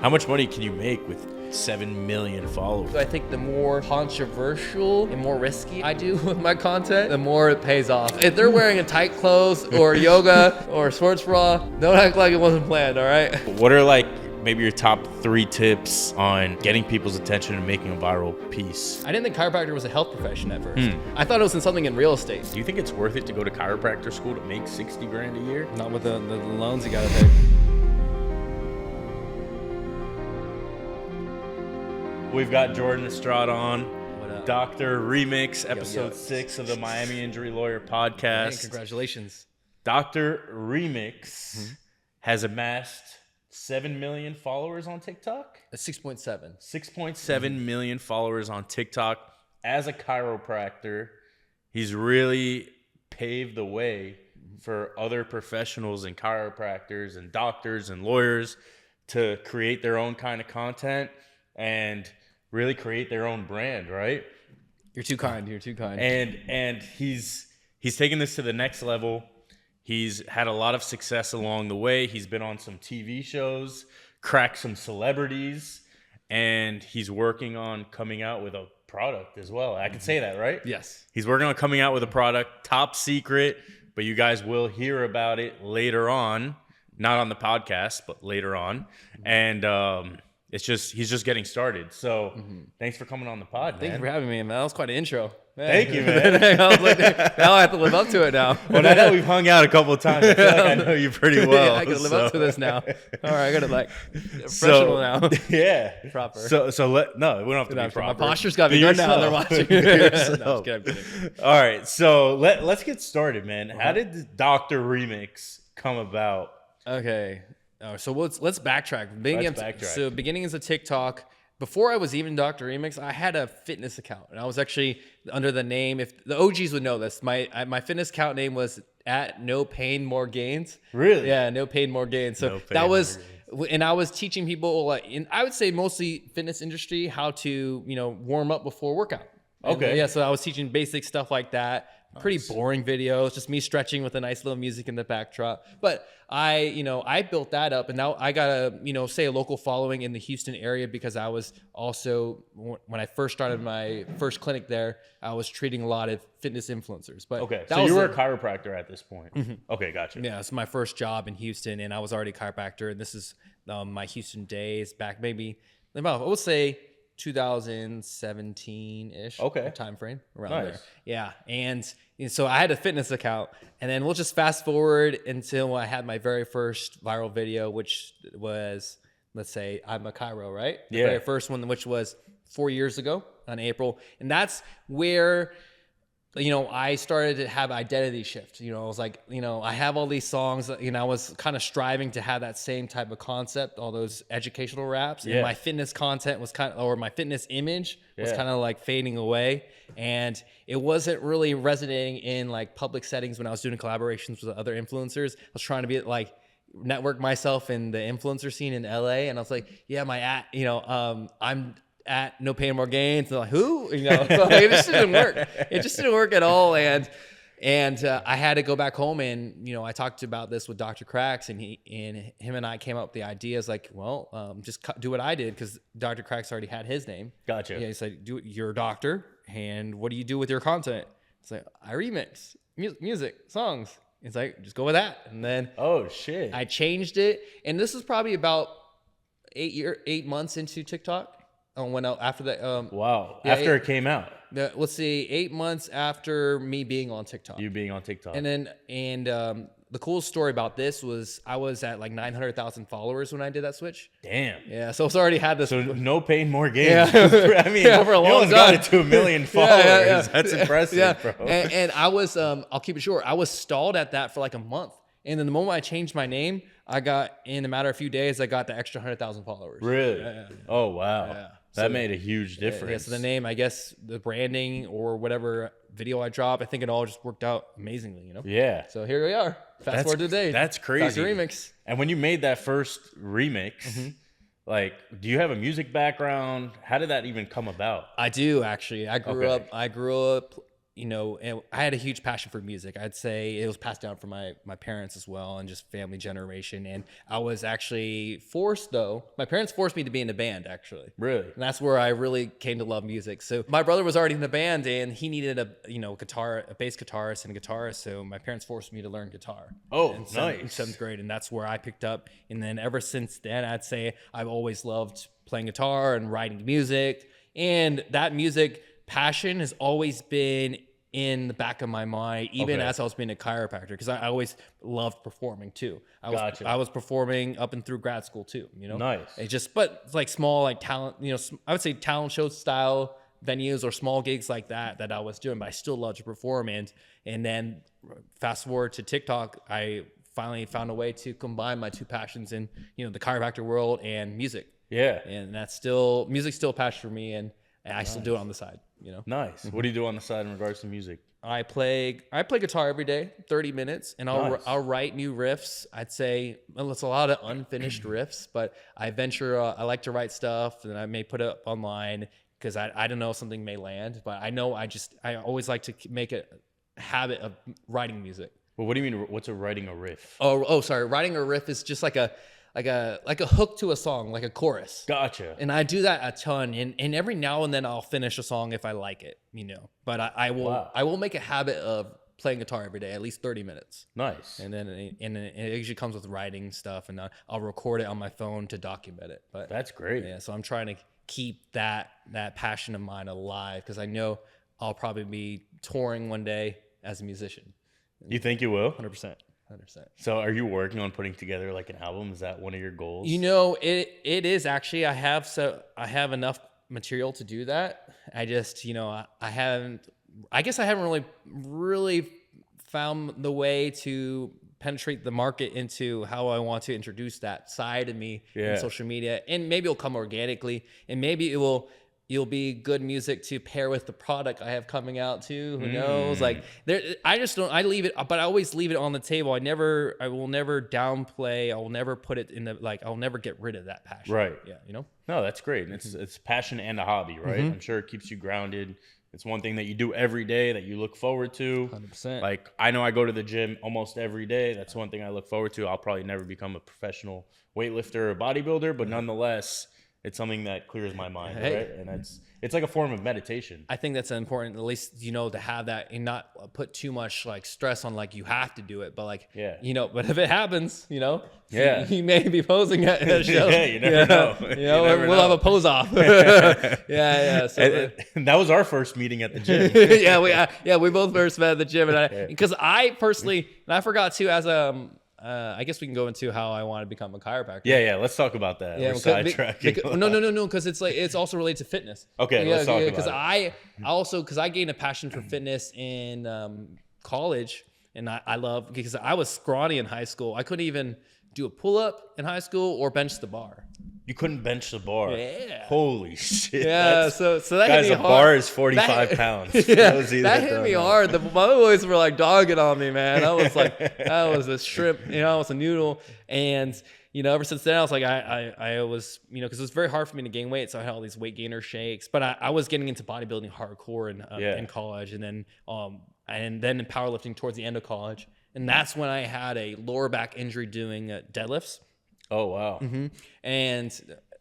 How much money can you make with 7 million followers? I think the more controversial and more risky I do with my content, the more it pays off. If they're wearing a tight clothes or yoga or sports bra, don't act like it wasn't planned, all right? What are like maybe your top 3 tips on getting people's attention and making a viral piece? I didn't think chiropractor was a health profession at first. I thought it was in something in real estate. Do you think it's worth it to go to chiropractor school to make 60 grand a year? Not with the loans you gotta pay. We've got Jordan Estrada on. What up? Dr.Remix, episode yo. 6 of the Miami Injury Lawyer podcast. Hey, congratulations. Dr.Remix has amassed 7 million followers on TikTok. That's 6.7. 6.7 million followers on TikTok. As a chiropractor, he's really paved the way for other professionals and chiropractors and doctors and lawyers to create their own kind of content and really create their own brand, right? You're too kind. You're too kind. And he's taken this to the next level. He's had a lot of success along the way. He's been on some TV shows, cracked some celebrities, and he's working on coming out with a product as well. I can say that, right? Yes. He's working on coming out with a product, top secret, but you guys will hear about it later on. Not on the podcast, but later on. And he's just getting started. So thanks for coming on the pod, man. Thank you for having me, man. That was quite an intro. Man. Thank you, man. I was like, now I have to live up to it now. Well, now that we've hung out a couple of times, I feel like I know you pretty well. I gotta live up to this now. All right, I gotta like professional now. Yeah. Proper. No, we don't have to be proper. My posture's gotta be Be good now. They're yourself. watching. Be No, yourself. I'm kidding. All right, so let's get started, man. How did the Dr. Remix come about? Okay. So let's backtrack. Backtrack. So beginning as a TikTok, before I was even Dr. Remix, I had a fitness account, and I was actually under the name. If the OGs would know this, my fitness account name was at No Pain More Gains. Really? Yeah, No Pain More Gains. So that was, and I was teaching people, like, I would say mostly fitness industry, how to warm up before workout. Okay. And, yeah, so I was teaching basic stuff like that. Pretty boring videos, just me stretching with a nice little music in the backdrop. But I built that up, and now I got a local following in the Houston area because I was also, when I first started my first clinic there, I was treating a lot of fitness influencers. But Okay, so you were a chiropractor at this point. Okay, gotcha. Yeah, it's my first job in Houston, and I was already a chiropractor, and this is my Houston days back maybe about, I would say, 2017-ish time frame around there. Yeah. And so I had a fitness account, and then we'll just fast forward until I had my very first viral video, which was, let's say, I'm a chiro, right? Yeah. The very first one, which was 4 years ago on April. And that's where I started to have identity shift. I was like, I have all these songs, I was kind of striving to have that same type of concept, all those educational raps. Yeah. And my fitness content was or my fitness image was kind of like fading away. And it wasn't really resonating in like public settings when I was doing collaborations with other influencers. I was trying to be like, network myself in the influencer scene in LA. And I was like, yeah, I'm at No Pain More Gains. And like, who? So it just didn't work. It just didn't work at all. And I had to go back home, and I talked about this with Dr. Cracks, and him and I came up with the ideas like, well, just do what I did, because Dr. Cracks already had his name. Gotcha. Yeah, he's like, you're a doctor, and what do you do with your content? It's like, I remix music, songs. It's like, just go with that. And then oh shit, I changed it, and this is probably about 8 months into TikTok. After that, wow. Yeah, after it came out, let's see, 8 months after me being on TikTok. You being on TikTok. And then, the coolest story about this was I was at like 900,000 followers when I did that switch. Damn. Yeah, so it's already had this. So No Pain More Gains. Yeah. I mean, for a long time. Got it to 1 million followers. Yeah. That's impressive, bro. And I was, I'll keep it short, I was stalled at that for like a month. And then the moment I changed my name, I got, in a matter of a few days, I got the extra 100,000 followers. Really? Yeah. Oh, wow. Yeah. That made a huge difference. Yeah, so the name, I guess, the branding or whatever video I dropped, I think it all just worked out amazingly, Yeah. So here we are. Fast forward to today. That's crazy. Dr. Remix. And when you made that first remix, like, do you have a music background? How did that even come about? I do, actually. I grew up you know, and I had a huge passion for music. I'd say it was passed down from my parents as well, and just family generation. And I was actually forced, though. My parents forced me to be in a band, actually. Really? And that's where I really came to love music. So my brother was already in the band, and he needed a bass guitarist and a guitarist. So my parents forced me to learn guitar. Oh, in nice. seventh grade, and that's where I picked up. And then ever since then, I'd say I've always loved playing guitar and writing music, and that music passion has always been in the back of my mind, even as I was being a chiropractor, because I always loved performing too. I was performing up and through grad school too, you know. Nice. But it's like small, like talent, you know, I would say talent show style venues or small gigs like that I was doing, but I still love to perform. And then fast forward to TikTok, I finally found a way to combine my two passions in, you know, the chiropractor world and music. Yeah. And music's still a passion for me, and I still do it on the side, you know. Nice. What do you do on the side in regards to music? I play guitar every day, 30 minutes, and I'll write new riffs. I'd say, well, it's a lot of unfinished riffs, but I like to write stuff, and I may put it up online because I don't know, something may land, but I know I always like to make a habit of writing music. Well, what do you mean? What's writing a riff? Oh, sorry. Writing a riff is just like a hook to a song, like a chorus. Gotcha. And I do that a ton. And every now and then I'll finish a song if I like it, you know. But I will make a habit of playing guitar every day, at least 30 minutes. Nice. And then it usually comes with writing stuff, and I'll record it on my phone to document it. But that's great. Yeah, so I'm trying to keep that passion of mine alive, because I know I'll probably be touring one day as a musician. You think you will? 100%. So are you working on putting together like an album? Is that one of your goals? You know, it is actually. I have enough material to do that. I just, you know, I guess I haven't really found the way to penetrate the market into how I want to introduce that side of me in social media. And maybe it'll come organically, and maybe you'll be good music to pair with the product I have coming out too. Who knows? Like I leave it, but I always leave it on the table. I will never downplay. I will never put it in I'll never get rid of that passion. Right. Yeah. You know? No, that's great. And it's passion and a hobby, right? I'm sure it keeps you grounded. It's one thing that you do every day that you look forward to. 100%. Like, I know I go to the gym almost every day. That's one thing I look forward to. I'll probably never become a professional weightlifter or bodybuilder, but nonetheless, it's something that clears my mind, right? And it's like a form of meditation. I think that's important, at least, you know, to have that and not put too much like stress on like you have to do it, but like, you know, but if it happens, you know, you may be posing at a show. You never know. You know, we'll have a pose off. So and that was our first meeting at the gym. We both first met at the gym, and because I personally, and I forgot too, as I guess we can go into how I want to become a chiropractor. Yeah, let's talk about that. We're sidetracking. No, because it's also related to fitness. Okay, let's talk about it. Because I gained a passion for fitness in college, and I love, because I was scrawny in high school. I couldn't even do a pull-up in high school or bench the bar. You couldn't bench the bar. Yeah. Holy shit. Yeah. So that guys, hit me a hard. bar is 45 pounds. Yeah, that hit me hard. The my boys were like dogging on me, man. I was like, I was a shrimp, you know, I was a noodle. And, you know, ever since then, I was like, I was, you know, because it was very hard for me to gain weight. So I had all these weight gainer shakes. But I was getting into bodybuilding hardcore in college. And then in powerlifting towards the end of college. And that's when I had a lower back injury doing deadlifts. Oh, wow. And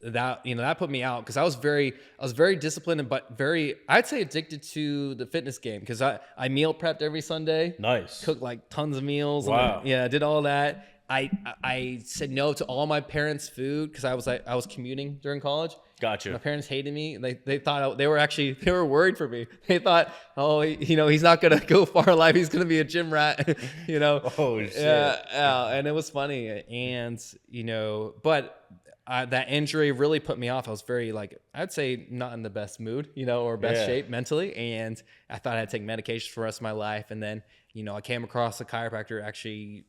that put me out, because I was very disciplined, but I'd say addicted to the fitness game, because I meal prepped every Sunday. Nice. Cooked like tons of meals. Wow. I did all that. I said no to all my parents' food, because I was commuting during college. Gotcha. My parents hated me. They thought they were worried for me. They thought, oh, you know, he's not gonna go far in life. He's gonna be a gym rat, you know. Oh shit. Yeah, and it was funny, and you know, but that injury really put me off. I was very, like, I'd say not in the best mood, you know, or best shape mentally, and I thought I'd take medication for the rest of my life, and then, you know, I came across a chiropractor. Actually,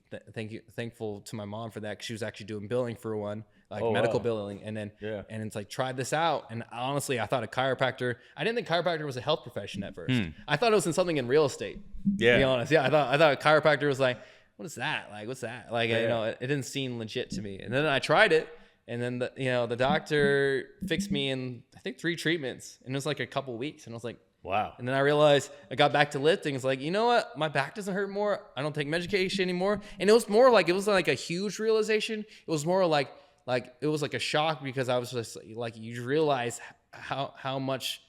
thankful to my mom for that, because she was actually doing billing for one. Like medical billing, and then and it's like, try this out. And honestly, I thought a chiropractor, I didn't think chiropractor was a health profession at first. I thought it was in something in real estate. To be honest, I thought a chiropractor was like, what is that? Like, what's that? Like, you know, it didn't seem legit to me. And then I tried it, and then the doctor fixed me in, I think, 3 treatments, and it was like a couple weeks, and I was like, Wow. And then I realized I got back to lifting. It's like, you know what? My back doesn't hurt more. I don't take medication anymore. And it was more like, it was like a huge realization. It was more like it was like a shock, because I was just like, you realize how much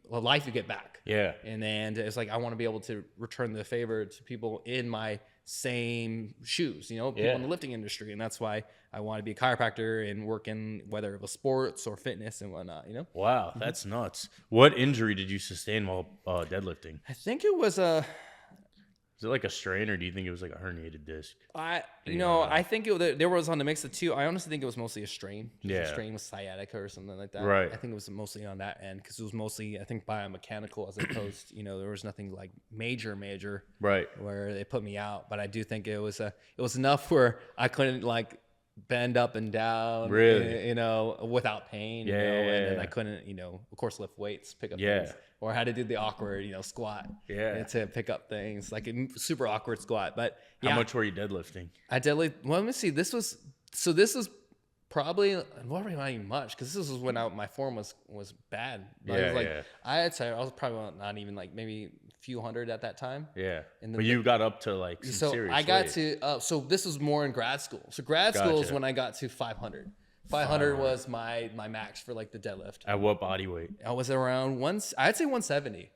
life you get back. Yeah. And then it's like, I want to be able to return the favor to people in my same shoes, people in the lifting industry. And that's why I want to be a chiropractor and work in, whether it was sports or fitness and whatnot, Wow, that's nuts. What injury did you sustain while deadlifting? I think it was Is it like a strain, or do you think it was like a herniated disc? I think there was on the mix of two. I honestly think it was mostly a strain. A strain with sciatica or something like that. Right. I think it was mostly on that end, because it was mostly, I think, biomechanical as opposed, there was nothing like major, right, where they put me out. But I do think it was enough where I couldn't like bend up and down, really, without pain, and then I couldn't, of course, lift weights, pick up things, or had to do the awkward, squat, to pick up things, like a super awkward squat. But how much were you deadlifting? I deadlift. Well, let me see. This was probably, well, not even much, because this was when my form was bad. I'd say I was probably not even like maybe a few hundred at that time. Yeah. But you got up to like some serious I got weight. to, so this was more in grad school. So grad school is when I got to 500. 500 was my max for like the deadlift. At what body weight? I was around I'd say 170.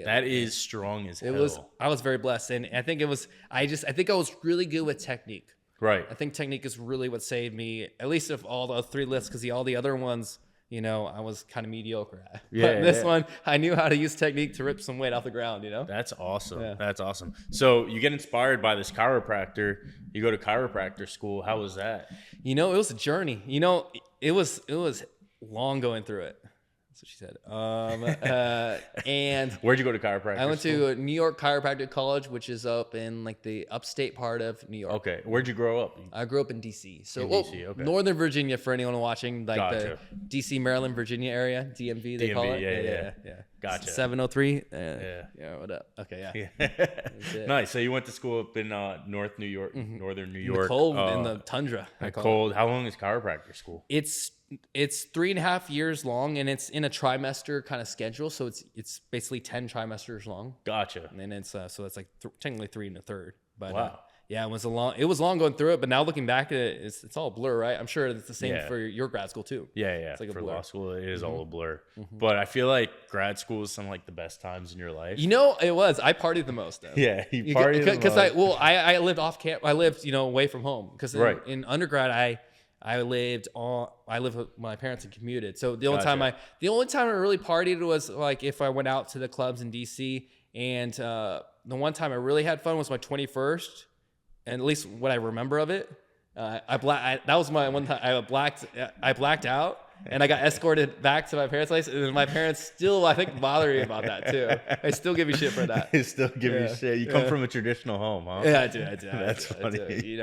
That is strong as hell. I was very blessed. And I think I think I was really good with technique. Right. I think technique is really what saved me, at least of all the 3 lifts, because all the other ones, I was kind of mediocre at. But this one, I knew how to use technique to rip some weight off the ground, That's awesome. Yeah. That's awesome. So you get inspired by this chiropractor. You go to chiropractor school. How was that? It was a journey. It was long going through it. That's what she said. And where'd you go to chiropractor? I went to New York Chiropractic College, which is up in like the upstate part of New York. Okay. Where'd you grow up? I grew up in DC. So DC, okay. Northern Virginia, for anyone watching, like Gotcha. the DC, Maryland, Virginia area, DMV, they call it. Yeah. Gotcha. 703. Yeah. What up? Okay. Yeah. Nice. So you went to school up in North New York, Northern New York. The cold, in the tundra. Cold. How long is chiropractor school? It's 3.5 years long, and it's in a trimester kind of schedule. So it's basically 10 trimesters long. Gotcha. And then it's so that's like technically 3 1/3. But wow. Yeah, it was long going through it, but now looking back at it, it's all a blur, right? I'm sure it's the same for your grad school too. Yeah. It's like for a blur. law school, it is all a blur. But I feel like grad school is some like the best times in your life. It was. I partied the most though. Yeah, you partied because I lived off camp. I lived away from home, because in undergrad I lived with my parents and commuted. So the only time I really partied was like if I went out to the clubs in DC. And the one time I really had fun was my 21st. And at least what I remember of it, that was my one time I blacked out, and I got escorted back to my parents' place, and then my parents still, I think, bother me about that too. They still give me shit for that. They still give you shit. You come from a traditional home, huh? Yeah, I do. That's funny.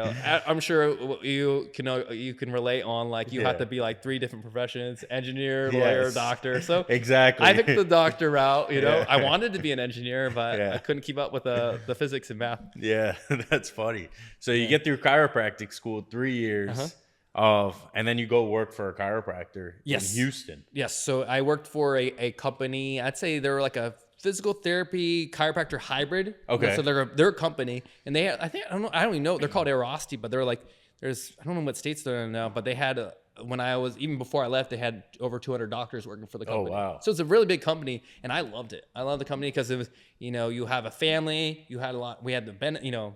I'm sure you can relate on like you have to be like 3 different professions: engineer, lawyer, doctor. So exactly, I picked the doctor route. I wanted to be an engineer, but I couldn't keep up with the physics and math. Yeah, that's funny. So you get through chiropractic school, 3 years. And then you go work for a chiropractor in Houston. Yes. So I worked for a company. I'd say they were like a physical therapy chiropractor hybrid. Okay. So they're a company, and they had, I don't even know. They're called Aerosity, but they're like, I don't know what states they're in now, but they had even before I left, they had over 200 doctors working for the company. Oh, wow. So it's a really big company, and I loved it. I love the company because it was, you have a family, you had a lot, we had the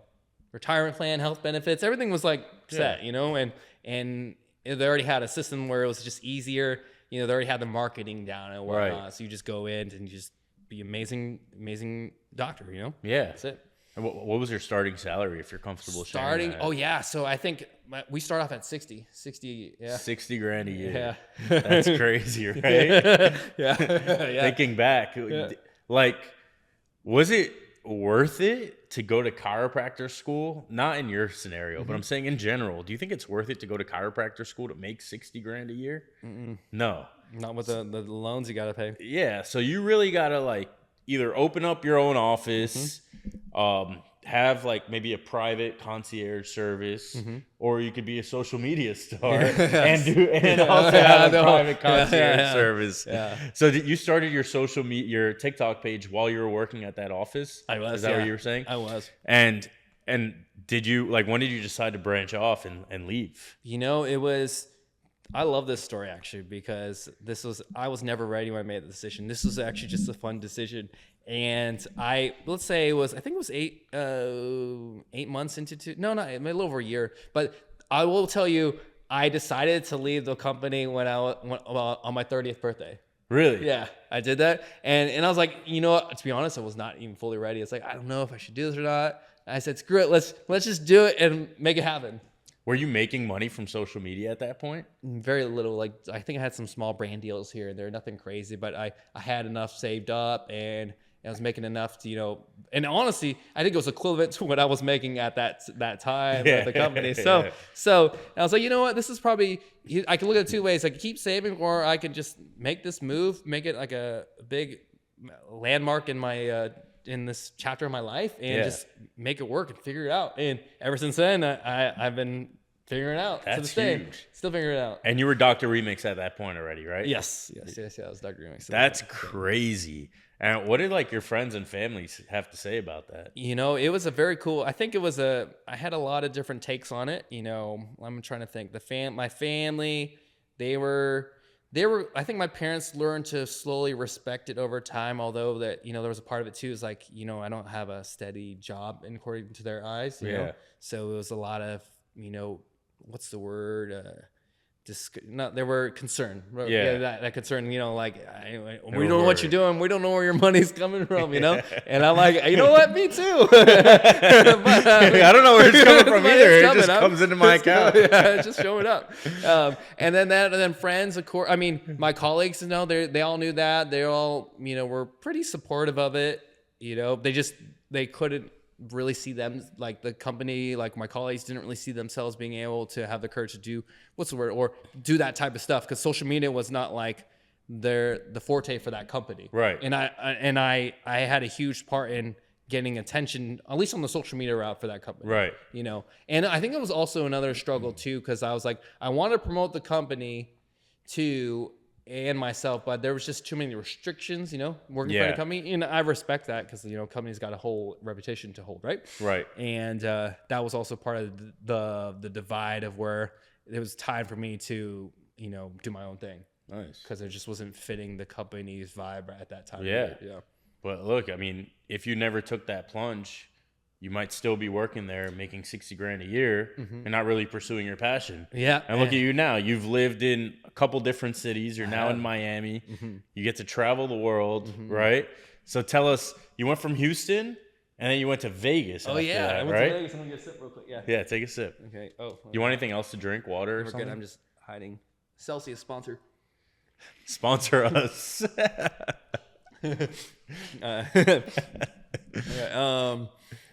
retirement plan, health benefits, everything was like set, and they already had a system where it was just easier. They already had the marketing down and whatnot. Right. So you just go in and you just be amazing doctor, Yeah. That's it. And what was your starting salary, if you're comfortable sharing that? Oh, yeah. So I think we start off at 60, yeah. 60 grand a year. Yeah. That's crazy, right? Yeah. Thinking back, like, was it worth it to go to chiropractor school? Not in your scenario, but I'm saying in general. Do you think it's worth it to go to chiropractor school to make 60 grand a year? No. Not with the loans you got to pay. Yeah. So you really got to like either open up your own office, have like maybe a private concierge service, Mm-hmm. or you could be a social media star and also have a private concierge service. Yeah. So you started your your TikTok page while you were working at that office? I was. Is that what you were saying? I was. And did you like, when did you decide to branch off and leave? You know, it was. I love this story actually because I was never ready when I made the decision. This was actually just a fun decision. And let's say I think it was 8 months into no, not a little over a year. But I will tell you, I decided to leave the company when on my 30th birthday. Really? Yeah, I did that. And I was like, you know what? To be honest, I was not even fully ready. It's like, I don't know if I should do this or not. I said, screw it. Let's just do it and make it happen. Were you making money from social media at that point? Very little. Like, I think I had some small brand deals here and there, nothing crazy, but I had enough saved up and I was making enough to, you know, and honestly, I think it was equivalent to what I was making at that time at the company. So I was like, you know what, this is probably, I can look at it two ways. I can keep saving, or I can just make this move, make it like a big landmark in my, in this chapter of my life, and just make it work and figure it out. And ever since then, I've been figuring it out. That's to this day. huge. Still figuring it out. And you were Dr.Remix at that point already, right? Yes. I was Dr.Remix. That's crazy. And what did like your friends and families have to say about that? You know, it was a very cool. I think it was I had a lot of different takes on it. You know, I'm trying to think. My family, they were. I think my parents learned to slowly respect it over time. Although that, you know, there was a part of it too. Is like, you know, I don't have a steady job according to their eyes. You know? So it was a lot of, you know, what's the word? They were concerned. That concern, you know, like, we don't know what you're doing. We don't know where your money's coming from, you know? And I'm like, you know what? Me too. But, I don't know where it's coming from either. It just comes into my account. It's just showing up. And then friends, of course. I mean, my colleagues, you know, they all knew that. They all, you know, were pretty supportive of it. You know, they couldn't really see them, like the company, like my colleagues didn't really see themselves being able to have the courage to do or do that type of stuff, because social media was not like the forte for that company, right? And I had a huge part in getting attention, at least on the social media route, for that company, right? You know, and I think it was also another struggle too, because I was like, I want to promote the company too and myself, but there was just too many restrictions, you know, working for a company. And I respect that, because, you know, company's got a whole reputation to hold, right? Right. And that was also part of the divide of where it was time for me to, you know, do my own thing. Nice. Because it just wasn't fitting the company's vibe at that time. Yeah. Yeah. But look, I mean, if you never took that plunge, you might still be working there making $60,000 a year and not really pursuing your passion. Yeah. And look at you now. You've lived in a couple different cities. You're now in Miami. You get to travel the world, right? So tell us, you went from Houston and then you went to Vegas. Oh, yeah. That, I went right? to Vegas. I'm going to get a sip real quick. Yeah. Yeah, take a sip. Okay. Oh. You want anything else to drink? Water or something? I'm just hiding. Celsius sponsor. Sponsor us.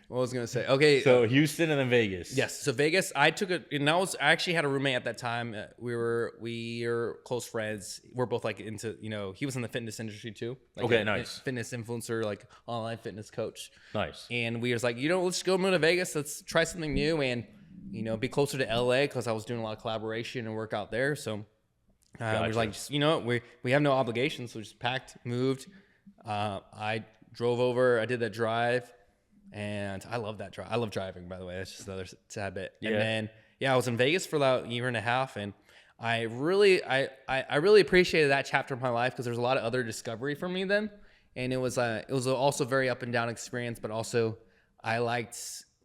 What was I going to say? Okay. So Houston and then Vegas. Yes. So Vegas, I actually had a roommate at that time. We were close friends. We're both like into, you know, he was in the fitness industry too. Like nice. Fitness influencer, like online fitness coach. Nice. And we was like, you know, let's go move to Vegas. Let's try something new and, you know, be closer to LA, because I was doing a lot of collaboration and work out there. So we were like, just, you know, we have no obligations. So we just packed, moved. I drove over. I did that drive. And I love that drive. I love driving, by the way. That's just another sad bit. Yeah. And then, I was in Vegas for about a year and a half, and I really appreciated that chapter of my life, because there was a lot of other discovery for me then, and it was also a very up and down experience. But also, I liked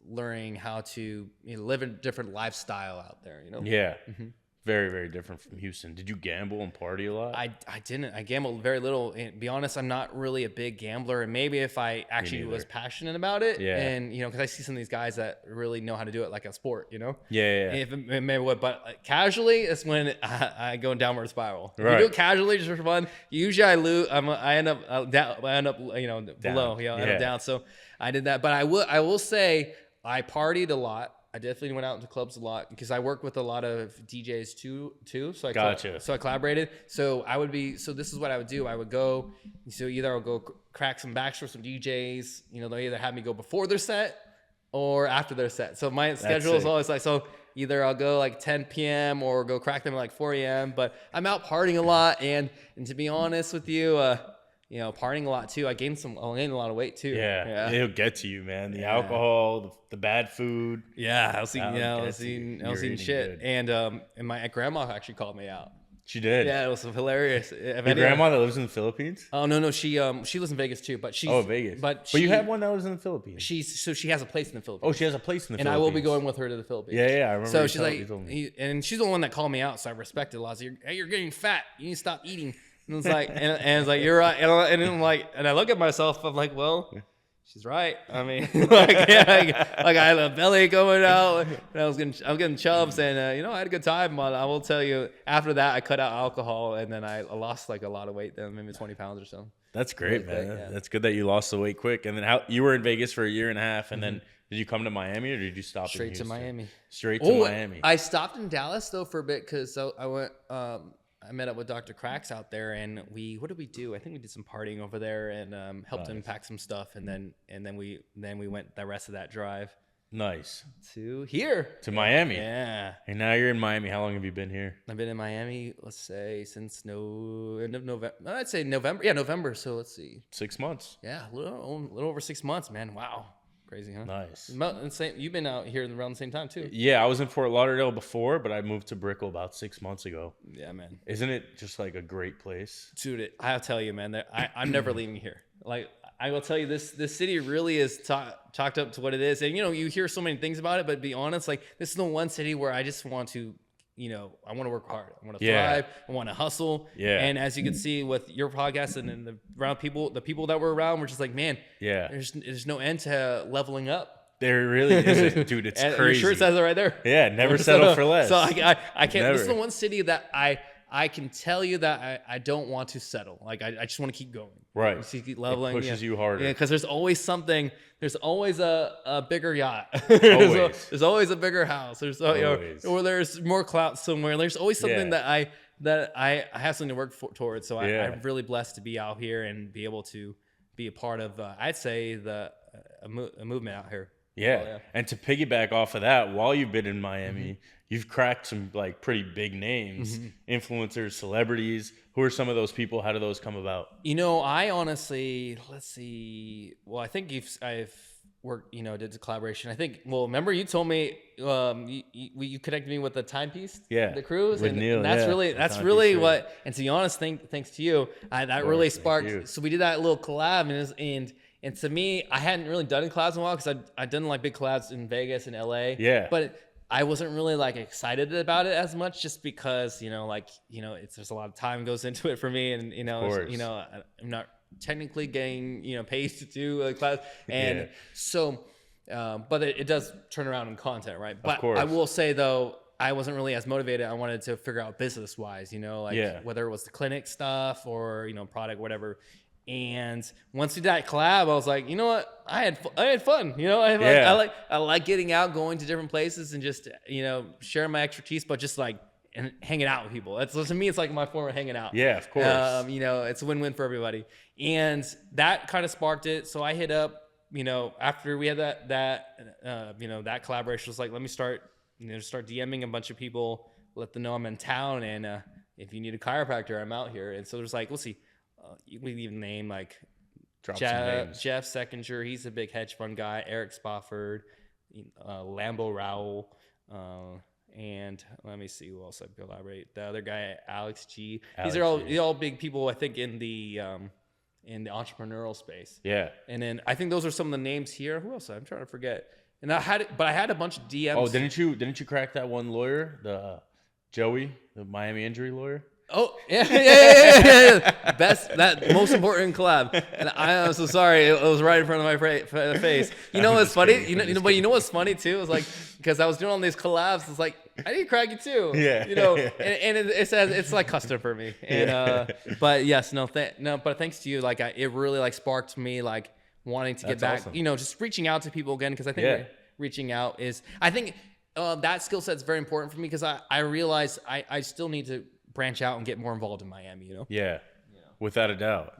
learning how to, you know, live a different lifestyle out there. You know. Yeah. Mm-hmm. Very, very different from Houston. Did you gamble and party a lot? I didn't. I gambled very little. And to be honest, I'm not really a big gambler. And maybe if I actually was passionate about it, and, you know, because I see some of these guys that really know how to do it like a sport, you know? Yeah. If it maybe would, but like, casually, it's when I go downward spiral. If right. you do it casually just for fun, usually I lose. I end up down. I end up, you know, below. You know, I end up down. So I did that. But I will say I partied a lot. I definitely went out into clubs a lot, because I work with a lot of DJs too. So I collaborated. So this is what I would do. I would go. So either I'll go crack some backs for some DJs. You know, they'll either have me go before their set, or after their set. So my schedule is sick. always like, so either I'll go like 10 p.m. or go crack them at like 4 a.m. But I'm out partying a lot, and to be honest with you, you know, partying a lot too. I gained a lot of weight too. Yeah, it'll get to you, man. The alcohol, the bad food. Yeah, I was eating shit, good. And my grandma actually called me out. She did. Yeah, it was hilarious. Your grandma that lives in the Philippines? Oh no, she lives in Vegas too, but she's Vegas. But you have one that lives in the Philippines. She has a place in the Philippines. Oh, she has a place in the and Philippines. I will be going with her to the Philippines. Yeah, I remember. So she's like, and she's the one that called me out, so I respect it a lot. So you're getting fat. You need to stop eating. And it's like, and it's like, you're right. And I'm like, and I look at myself. I'm like, well, she's right. I mean, like I had a belly going out, and I was getting chubs, and you know, I had a good time. But I will tell you, after that, I cut out alcohol, and then I lost like a lot of weight. Then maybe 20 pounds or so. That's great, man. Quick, yeah. That's good that you lost the weight quick. And then how you were in Vegas for a year and a half, and then did you come to Miami or did you stop Straight to Miami? Straight to Miami. I stopped in Dallas though for a bit because I went. I met up with Dr. Cracks out there, and what did we do? I think we did some partying over there and helped him pack some stuff, and then we went the rest of that drive. Nice. To Miami. Yeah. And now you're in Miami. How long have you been here? I've been in Miami, let's say, since end of November. I'd say November. Yeah, November. So let's see. 6 months. Yeah, a little over 6 months, man. Wow. Crazy, huh? Nice. You've been out here around the same time too. Yeah, I was in Fort Lauderdale before, but I moved to Brickell about 6 months ago. Yeah, man. Isn't it just like a great place? Dude, I'll tell you, man, that I'm never leaving here. Like, I will tell you, this city really is talked up to what it is. And, you know, you hear so many things about it, but to be honest, like, this is the one city where I just want to, you know, I want to work hard. I want to thrive. I want to hustle. Yeah. And as you can see with your podcast and the people that were around, we're just like, man, yeah, there's no end to leveling up. There really isn't, dude. It's crazy. Your shirt says it right there. Yeah, never settle for less. So I can't. Never. This is the one city that I can tell you that I don't want to settle. Like I just want to keep going. Right. Just keep leveling. It pushes you harder. Yeah, because there's always something. There's always a bigger yacht. Always. There's always a bigger house. There's or there's more clout somewhere. There's always something that I have something to work towards. So I'm really blessed to be out here and be able to be a part of. I'd say a movement out here. Yeah. Oh, yeah. And to piggyback off of that, while you've been in Miami, you've cracked some like pretty big names, influencers, celebrities. Who are some of those people? How do those come about? You know, I honestly, let's see. Well, I think I've worked, you know, did the collaboration. I think, well, remember you told me you connected me with the timepiece, the cruise, with Neil, and that's really what. And to be honest, thanks to you, that really sparked. So we did that little collab, and to me, I hadn't really done collabs in a while because I'd done like big collabs in Vegas and LA. Yeah. But I wasn't really like excited about it as much just because, you know, like, you know, there's a lot of time goes into it for me. And, you know, I'm not technically getting, you know, paid to do a class. And so, but it does turn around in content, right? But I will say though, I wasn't really as motivated. I wanted to figure out business wise, you know, like whether it was the clinic stuff or, you know, product, whatever. And once we did that collab, I was like, you know what? I had fun. You know, I like getting out, going to different places, and just, you know, sharing my expertise, but just like and hanging out with people. That's, to me, it's like my form of hanging out. Yeah, of course. You know, it's a win-win for everybody, and that kind of sparked it. So I hit up, you know, after we had that collaboration, was like, let me start DMing a bunch of people, let them know I'm in town, and if you need a chiropractor, I'm out here. And so there's like, we'll see. We even name like Jeff Seckinger. He's a big hedge fund guy. Eric Spofford, Lambo Rowell, and let me see who else I collaborate. The other guy, Alex G. These are all big people, I think, in the entrepreneurial space. Yeah. And then I think those are some of the names here. Who else? I'm trying to forget. And I had a bunch of DMs. Oh, didn't you crack that one lawyer, the Joey, the Miami injury lawyer? Oh yeah. That most important collab. And I'm so sorry, it was right in front of my face. You know what's funny? But you know what's funny too? Is like, because I was doing all these collabs, it's like I need to crack it too. Yeah. You know, and it says it's like custom for me. And but yes, but thanks to you, like it really like sparked me like wanting to get back. Awesome. You know, just reaching out to people again, because I think reaching out is, I think that skill set is very important for me, because I realize I still need to branch out and get more involved in Miami, you know? Yeah, without a doubt.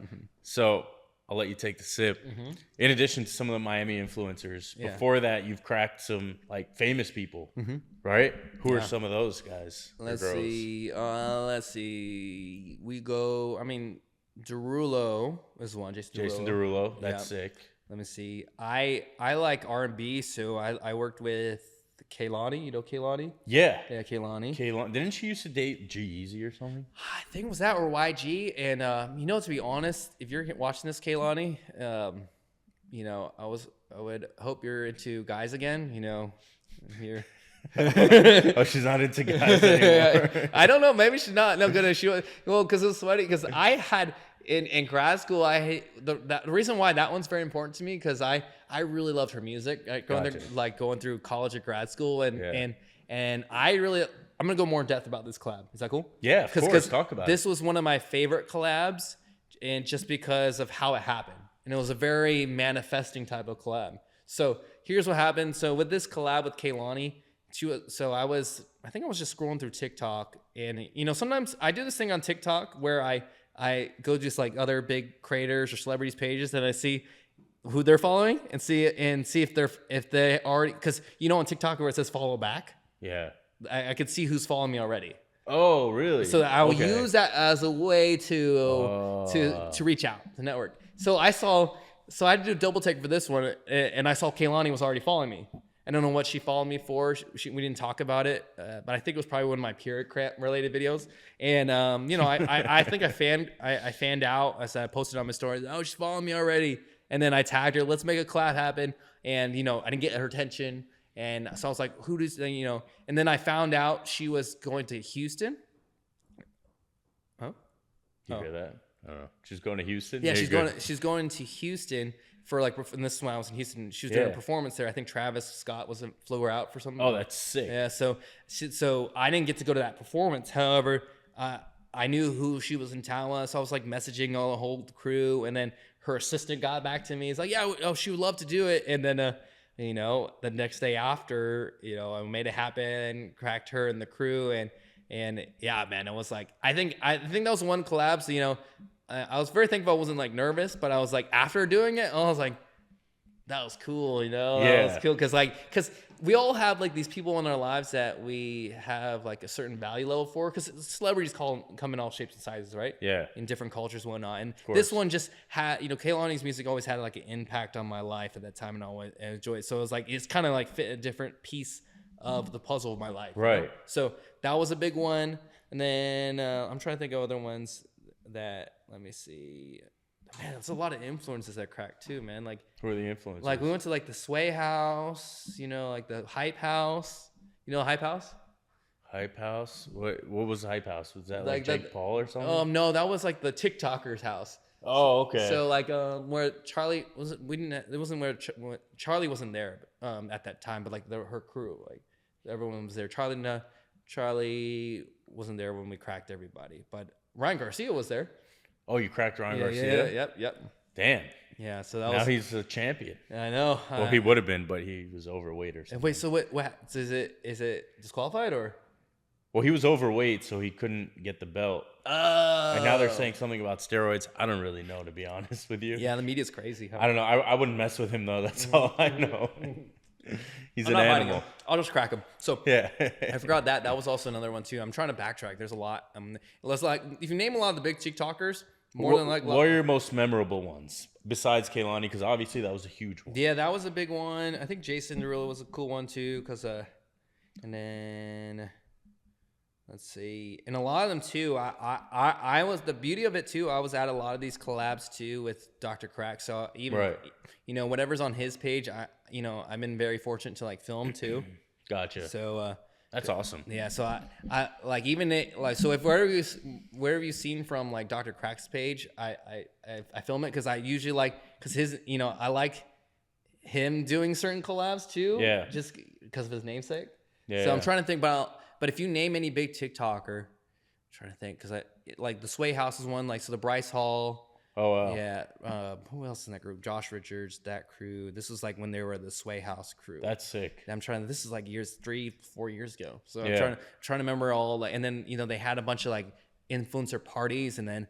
So I'll let you take the sip. In addition to some of the Miami influencers, before that, you've cracked some like famous people, right? Who are some of those guys? Let's see. We go. I mean, Derulo is one. Jason Derulo. That's sick. Let me see. I like R&B, so I worked with Kehlani. You know Kehlani? Yeah. Yeah, Kehlani. Didn't she used to date G-Eazy or something? I think it was that or YG. And to be honest, if you're watching this, Kehlani, I would hope you're into guys again. Here. Oh, she's not into guys anymore. I don't know. Maybe she's not. No, good. Because it was funny. Because I had in grad school, the reason why that one's very important to me because I really loved her music. Going through college or grad school, and I'm gonna go more in depth about this collab. Is that cool? Yeah, of course. Talk about it. This was one of my favorite collabs, and just because of how it happened, and it was a very manifesting type of collab. So here's what happened. So with this collab with Kehlani. I think I was just scrolling through TikTok, and sometimes I do this thing on TikTok where I go just like other big creators or celebrities pages and I see who they're following and see if they already, because on TikTok where it says follow back, I could see who's following me already. Oh, really? So I will use that as a way to reach out to network. So I had to do a double take for this one, and I saw Kehlani was already following me. I don't know what she followed me for. We didn't talk about it, but I think it was probably one of my period related videos. And I think I fanned out. I said I posted on my stories. Oh, she's following me already. And then I tagged her. Let's make a collab happen. And I didn't get her attention. And so I was like, who does And then I found out she was going to Houston. Huh? You hear that? I don't know. She's going to Houston. Yeah, she's going to Houston. And this is when I was in Houston. She was doing a performance there. I think Travis Scott flew her out for something. Oh, that's sick. Yeah, so I didn't get to go to that performance. However, I knew who she was in town with, so I was like messaging the whole crew, and then her assistant got back to me. He's like, "Yeah, she would love to do it." And then, the next day after, I made it happen, cracked her and the crew, and yeah, man, it was like I think that was one collab. So, I was very thankful I wasn't like nervous, but I was like after doing it, I was like, that was cool, Yeah. That was cool because we all have like these people in our lives that we have like a certain value level for, because celebrities come in all shapes and sizes, right? Yeah. In different cultures and whatnot. And this one just had, Kehlani's music always had like an impact on my life at that time, and I always enjoyed it. So it was like, it's kind of like fit a different piece of the puzzle of my life. Right. So that was a big one. And then I'm trying to think of other ones that, let me see. Man, there's a lot of influences that cracked too, man. Like, who are the influencers? Like we went to like the Sway House, like the Hype House. You know Hype House? Hype House? What was the Hype House? Was that like Jake Paul or something? No, that was like the TikToker's house. Oh, okay. So like where Charlie Charlie wasn't there at that time, but like her crew, like everyone was there. Charlie wasn't there when we cracked everybody, but Ryan Garcia was there. Oh, you cracked Ryan Garcia? Yeah, yep. Damn. Yeah, so now he's a champion. I know. Well, he would have been, but he was overweight or something. Wait, so what is it disqualified or? Well, he was overweight, so he couldn't get the belt. Oh. And now they're saying something about steroids. I don't really know, to be honest with you. Yeah, the media's crazy. Huh? I don't know. I wouldn't mess with him, though. That's all I know. He's an animal. I'll just crack him. So yeah, I forgot that. That was also another one, too. I'm trying to backtrack. There's a lot. If you name a lot of the big TikTokers, what are your most memorable ones besides Kehlani? Because obviously that was a huge one. Yeah, that was a big one. I think Jason Derulo was a cool one too. And then let's see, and a lot of them too. I was, the beauty of it too. I was at a lot of these collabs too with Dr. Crack. So even whatever's on his page, I've been very fortunate to like film too. Gotcha. So. That's awesome. Yeah, so I like even it like, so if wherever you've seen from like Dr. Crack's page, I film it because I usually like, because his I like him doing certain collabs too. Yeah. Just because of his namesake. Yeah. So I'm trying to think about, but if you name any big TikToker, I'm trying to think, because I like the Sway House is one, like, so the Bryce Hall. Oh wow. Yeah. Who else in that group? Josh Richards, that crew. This was like when they were the Sway House crew. That's sick. This is like 3-4 years ago. So I'm trying to remember all, like, and then they had a bunch of like influencer parties, and then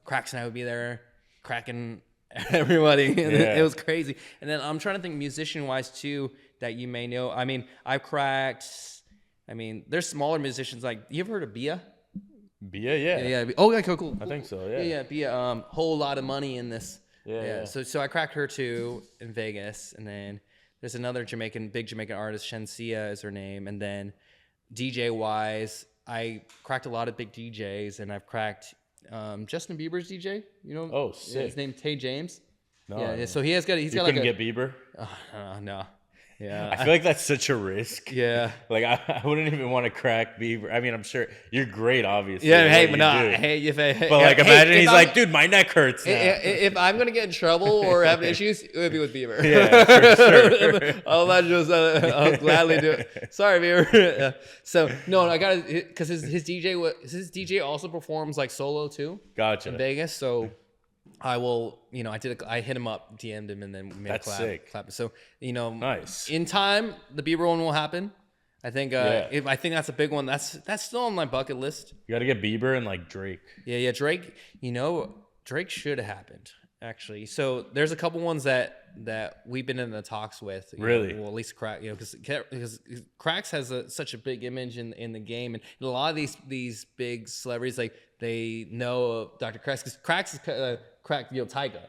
Cracks and I would be there cracking everybody. And Yeah. it was crazy. And then I'm trying to think musician wise too that you may know. I mean, I've cracked. I mean, there's smaller musicians like you ever heard of Bia? Bia, yeah. Yeah. Oh, yeah, cool. I think so, yeah. Yeah, Bia. Whole lot of money in this. Yeah. So I cracked her too in Vegas, and then there's another big Jamaican artist, Shensia is her name, and then DJ wise, I cracked a lot of big DJs, and I've cracked Justin Bieber's DJ. You know? Oh, sick. Yeah, his name's Tay James. No, Yeah. So he's got you like couldn't get Bieber? no. Yeah. I feel like that's such a risk. Yeah. Like I wouldn't even want to crack Bieber. I mean, I'm sure you're great, obviously. Yeah. at Hey, what but you no. do. Hey, But like, imagine he's I'm- like, dude, my neck hurts now. If I'm gonna get in trouble or have issues, it would be with Bieber. Yeah, for sure. I'll gladly do it. Sorry, Bieber. Yeah. So no, I got to because his DJ also performs like solo too in Gotcha. Vegas. So I will, I hit him up, DM'd him, and then we made That's a collab. sick. So Nice. in time, the Bieber one will happen. I think. Yeah. I think that's a big one. That's still on my bucket list. You got to get Bieber and like Drake. Yeah, Drake. Drake should have happened actually. So there's a couple ones that we've been in the talks with. Really? Well, at least Crack. Because Cracks has such a big image in the game, and a lot of these big celebrities like they know of Dr. Cracks because Cracks is Crack. Tyga.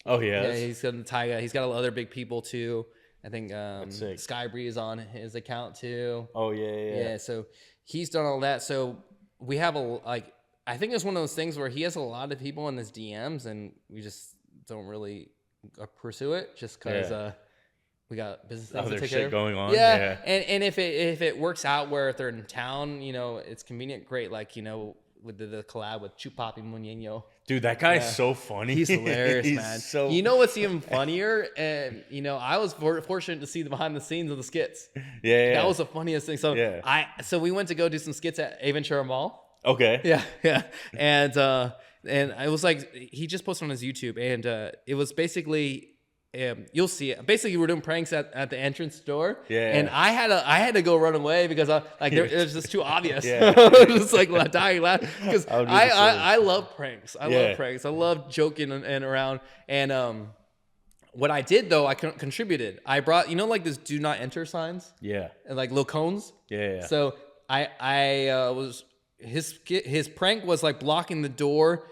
Oh, yeah. Yeah, he's got Tyga. He's got other big people too. I think sick. Skybree is on his account too. Oh, yeah. So he's done all that. So we have I think it's one of those things where he has a lot of people in his DMs, and we just don't really pursue it just because we got business things Other to take shit care of. going on. Yeah. And if it works out where if they're in town, it's convenient. Great, with the collab with Chupapi Muñeño. Dude, that guy is so funny. He's hilarious, He's man. So What's even funnier? And I was fortunate to see the behind the scenes of the skits. yeah. That was the funniest thing. So Yeah. so we went to go do some skits at Aventura Mall. Okay. Yeah. And I was like, he just posted on his YouTube, and it was basically. You'll see it. Basically, we're doing pranks at the entrance door. Yeah. And I had to go run away because it was just too obvious. Yeah. Just like dying laughing because I would do the same. I love pranks. I Yeah. love pranks. I love joking and around. And what I did though, I contributed. I brought this do not enter signs Yeah. and like little cones. Yeah. So I was his prank was like blocking the door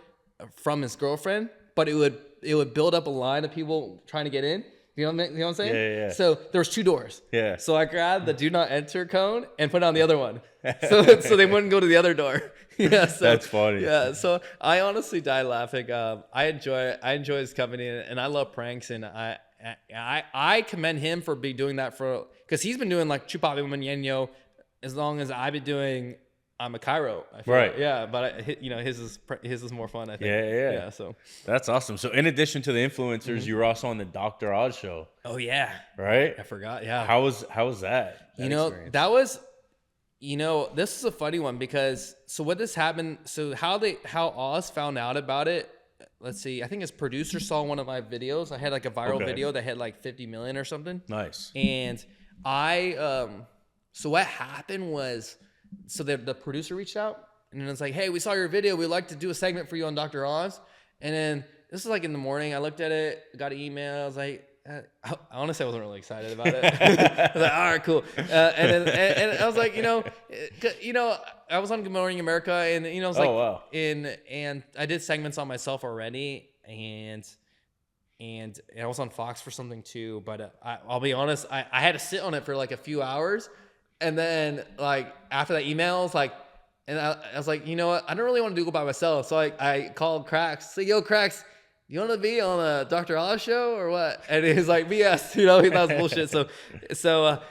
from his girlfriend, but it would build up a line of people trying to get in. You know what I'm saying? Yeah. So there was 2 doors. Yeah. So I grabbed the do not enter cone and put it on the other one. So they wouldn't go to the other door. Yeah. So That's funny. Yeah. So I honestly died laughing. I enjoy his company, and I love pranks, and I commend him for doing that because he's been doing like Chupapi Muñeño as long as I've been doing I'm a Cairo. I feel Right. like. Yeah, but his is more fun, I think. Yeah. So. That's awesome. So in addition to the influencers, you were also on the Dr. Oz show, Oh yeah. right? I forgot. Yeah. How was that? Experience? That was. This is a funny one because what this happened. So how Oz found out about it. Let's see. I think his producer saw one of my videos. I had like a viral video that had like 50 million or something. Nice. And so what happened was, the producer reached out and it was like, hey, we saw your video. We'd like to do a segment for you on Dr. Oz. And then this is like in the morning. I looked at it, got an email. I was like, honestly, I wasn't really excited about it. I was like, all right, cool. And I was like, I was on Good Morning America, and I was like, wow. and I did segments on myself already, and I was on Fox for something too. But I'll be honest, I had to sit on it for like a few hours, and then like after that email, I was like, and I was like, you know what, I don't really want to do it by myself, so I called Cracks, say, yo, Cracks, you want to be on a Dr. Oz show or what? And he's like, BS, he thought it was bullshit. So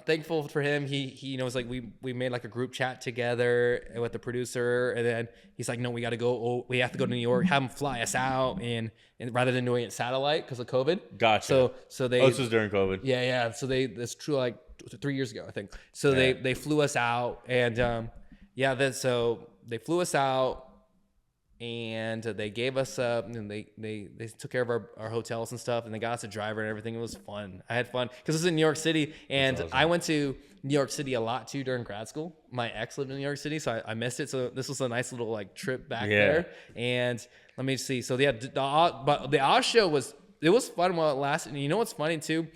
thankful for him. He was like, we made like a group chat together with the producer, and then he's like, no, we got to go. Oh, we have to go to New York, have him fly us out, and rather than doing it satellite because of COVID. Gotcha. So they. Oh, this was during COVID. Yeah. So that's true. Like 3 years ago, I think. So they flew us out, and so they flew us out. and they gave us and they took care of our hotels and stuff, and they got us a driver and everything. It was fun. I had fun because it was in New York City, and awesome. I went to New York City a lot too during grad school. My ex lived in New York City, so I missed it. So this was a nice little like trip back there. And let me see. So yeah, but the Oz show was fun while it lasted. And you know what's funny too?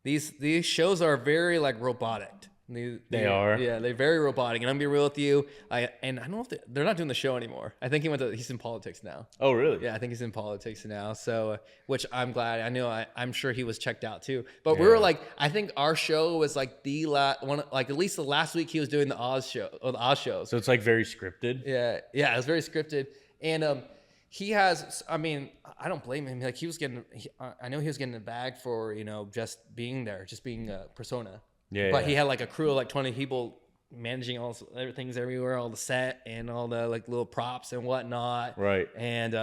These shows are very like robotic. They are. Yeah, they're very robotic. And I'm gonna be real with you. I don't know if they're not doing the show anymore. I think he's in politics now. Oh, really? Yeah, I think he's in politics now. So, which I'm glad. I know. I'm sure he was checked out too. But we were like, I think our show was like the last one. Like at least the last week he was doing the Oz show or the Oz shows. So it's like very scripted. Yeah, it was very scripted. And he has. I mean, I don't blame him. Like he was getting. I know he was getting a bag for just being there, just being a persona. Yeah, but he had like a crew of like 20 people managing all things everywhere, all the set and all the like little props and whatnot. Right. And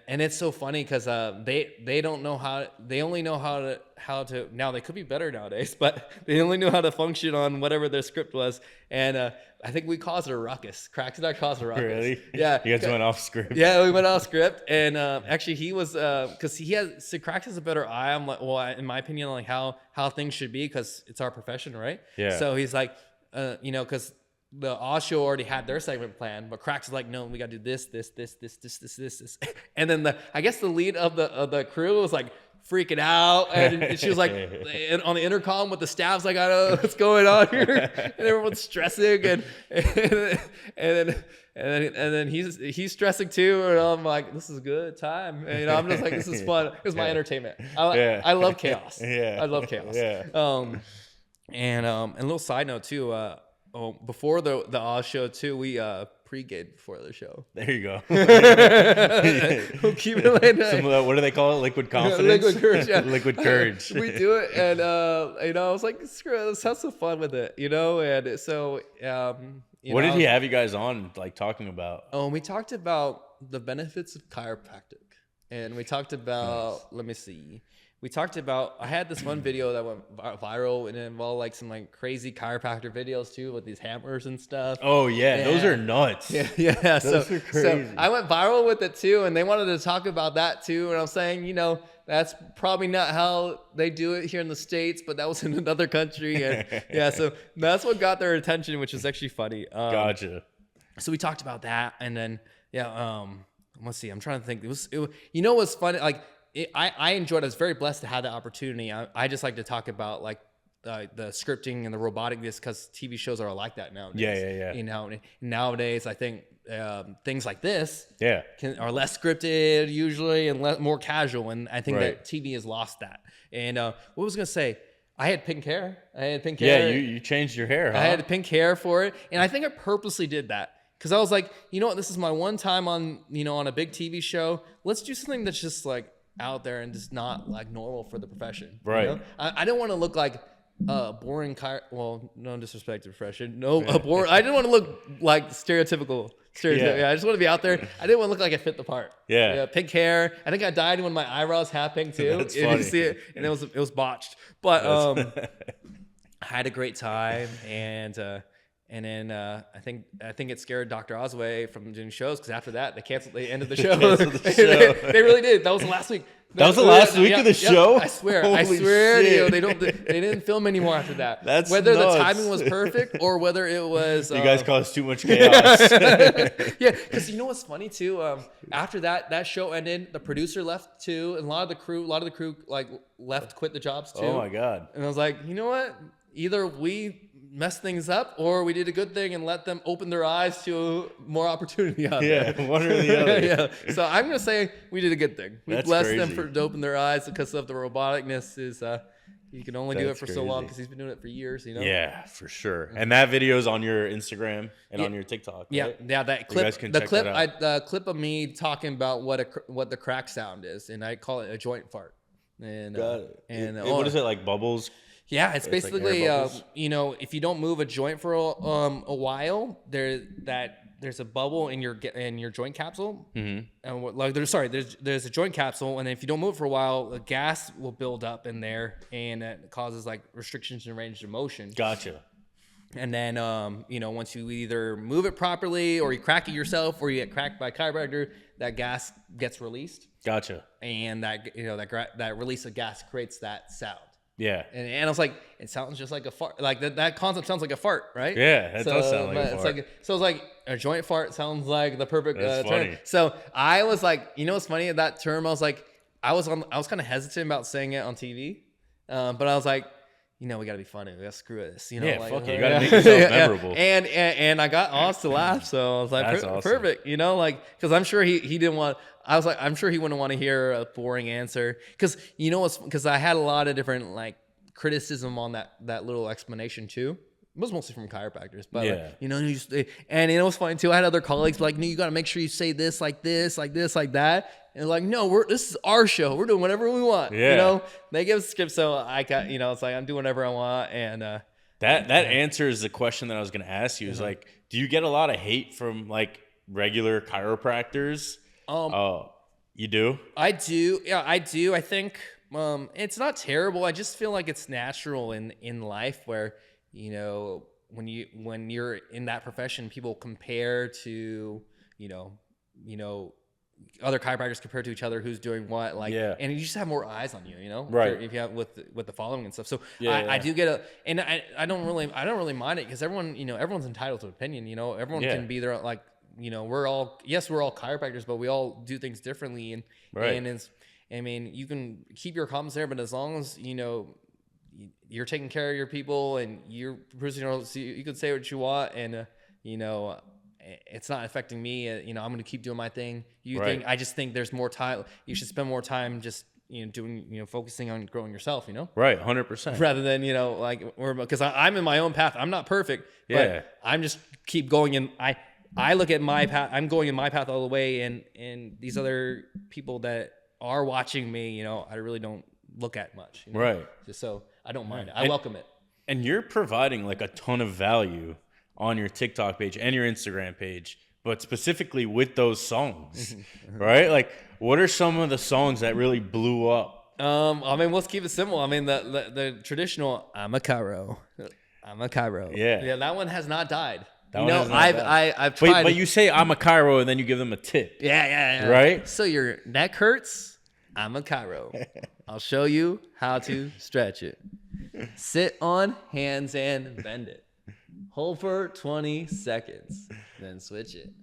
it's so funny because they don't know how. They only know how to. Now they could be better nowadays, but they only knew how to function on whatever their script was. And I think we caused a ruckus. Cracks and I caused a ruckus. Really? Yeah. You guys went off script. Yeah, we went off script, and actually he was because Cracks has a better eye. I'm like, well, in my opinion, like how things should be because it's our profession, right? Yeah. So he's like, because the Oz show already had their segment planned, but Cracks is like, no, we got to do this, and then I guess the lead of the crew was like freaking out, and she was like on the intercom with the staffs like, I don't know what's going on here, and everyone's stressing, and then he's stressing too, and I'm like, this is a good time, and, I'm just like, this is fun. It was my entertainment. I love chaos. I love chaos. And a little side note too. Before the Oz show too, we pre-gamed before the show. There you go. We'll keep it like that. What do they call it? Liquid confidence? Liquid courage. Yeah. Liquid courage. We do it, and I was like, screw it, let's have some fun with it, and so what did he have you guys on like talking about? Oh, we talked about the benefits of chiropractic, and we talked about let me see. We talked about, I had this one video that went viral, and it involved like some like crazy chiropractor videos too with these hammers and stuff. Oh yeah, those are nuts. Yeah. Those are crazy. So I went viral with it too, and they wanted to talk about that too. And I'm saying, that's probably not how they do it here in the States, but that was in another country. And so that's what got their attention, which is actually funny. Gotcha. So we talked about that, and then let's see. I'm trying to think. It was what's funny? Like I enjoyed it. I was very blessed to have the opportunity. I just like to talk about like the scripting and the robotic, just because TV shows are like that nowadays. Yeah. Nowadays I think things like this are less scripted usually and more casual, and I think that TV has lost that. And what was I gonna say? I had pink hair. Yeah, you changed your hair, huh? I had pink hair for it, and I think I purposely did that. Because I was like, what? This is my one time on a big TV show. Let's do something that's just like out there and just not like normal for the profession. Right. I don't want to look like boring. Well, no disrespect to the profession. No, boring. I didn't want to look like stereotypical. Yeah. I just want to be out there. I didn't want to look like I fit the part. Yeah. Pink hair. I think I died when my eyebrows had pink too. That's funny. You see it, and it was botched. But I had a great time, and then I think it scared Dr. Oz away from doing shows, because after that they ended the show. They really did. That was the last week. That was the last week of the show? I swear. Holy I swear shit. to you, they didn't film anymore after that. That's whether nuts. the timing was perfect or whether it was you guys caused too much chaos. Yeah, because you know what's funny too? After that show ended, the producer left too, and a lot of the crew like left, quit the jobs too. Oh my god. And I was like, you know what? Either we messed things up, or we did a good thing and let them open their eyes to more opportunity out there. Yeah, one or the other. Yeah. So I'm gonna say we did a good thing. We That's blessed them crazy. to open their eyes, because of the roboticness. Is you can only do it That's for so crazy. long, because he's been doing it for years. Yeah, for sure. And that video is on your Instagram and on your TikTok. Yeah, right? yeah. That clip, guys can the check clip, that out. the clip of me talking about what the crack sound is, and I call it a joint fart. And Got it. and what is it, like bubbles? Yeah, it's like basically air bubbles? if you don't move a joint for a while, there's a bubble in your joint capsule. Mm-hmm. And there's a joint capsule, and if you don't move it for a while, the gas will build up in there, and it causes like restrictions in range of motion. Gotcha. And then, once you either move it properly or you crack it yourself or you get cracked by a chiropractor, that gas gets released. Gotcha. And that release of gas creates that sound. Yeah. And I was like, it sounds just like a fart. Like that concept sounds like a fart, right? Yeah, that does sound like a fart. So it's like a joint fart sounds like the perfect That's term. funny. So I was like, what's funny at that term? I was like, I was kind of hesitant about saying it on TV, but I was like, we got to be funny. We got to screw this. Fuck it. You got to make yourself memorable. And I got Oz to laugh. So I was like, That's awesome. Perfect. Because I'm sure he didn't want, I was like, I'm sure he wouldn't want to hear a boring answer. Because because I had a lot of different criticism on that little explanation too. It was mostly from chiropractors, but and it was funny too. I had other colleagues like, no, you got to make sure you say this, like this, like this, like that. And like, no, this is our show. We're doing whatever we want. Yeah. They give us a script, so I got, it's like I'm doing whatever I want. And that answers the question that I was going to ask you. Is like, do you get a lot of hate from regular chiropractors? You do? I do. Yeah, I do. I think it's not terrible. I just feel like it's natural in life where when you're in that profession, people compare to other chiropractors compare to each other, who's doing what, and you just have more eyes on you, right? If you have with the following and stuff. So I do get I don't really mind it because everyone, everyone's entitled to opinion. Everyone can be their we're all chiropractors, but we all do things differently, and it's, you can keep your comments there, but as long as you're taking care of your people and you're you can say what you want, and it's not affecting me. I'm going to keep doing my thing. I just think there's more time. You should spend more time just doing focusing on growing yourself. Right, 100%. Rather than because I'm in my own path. I'm not perfect. But I'm just keep going, and I look at my path. I'm going in my path all the way, and these other people that are watching me, I really don't look at much. Right. Just so I don't mind it. I welcome it. And you're providing a ton of value on your TikTok page and your Instagram page, but specifically with those songs, right? What are some of the songs that really blew up? Let's keep it simple. The traditional "I'm a Cairo, I'm a Cairo." Yeah, that one has not died. I've tried. But you say "I'm a Cairo" and then you give them a tip. Yeah. Right. So your neck hurts. I'm a Cairo. I'll show you how to stretch it. Sit on hands and bend it. Hold for 20 seconds, then switch it.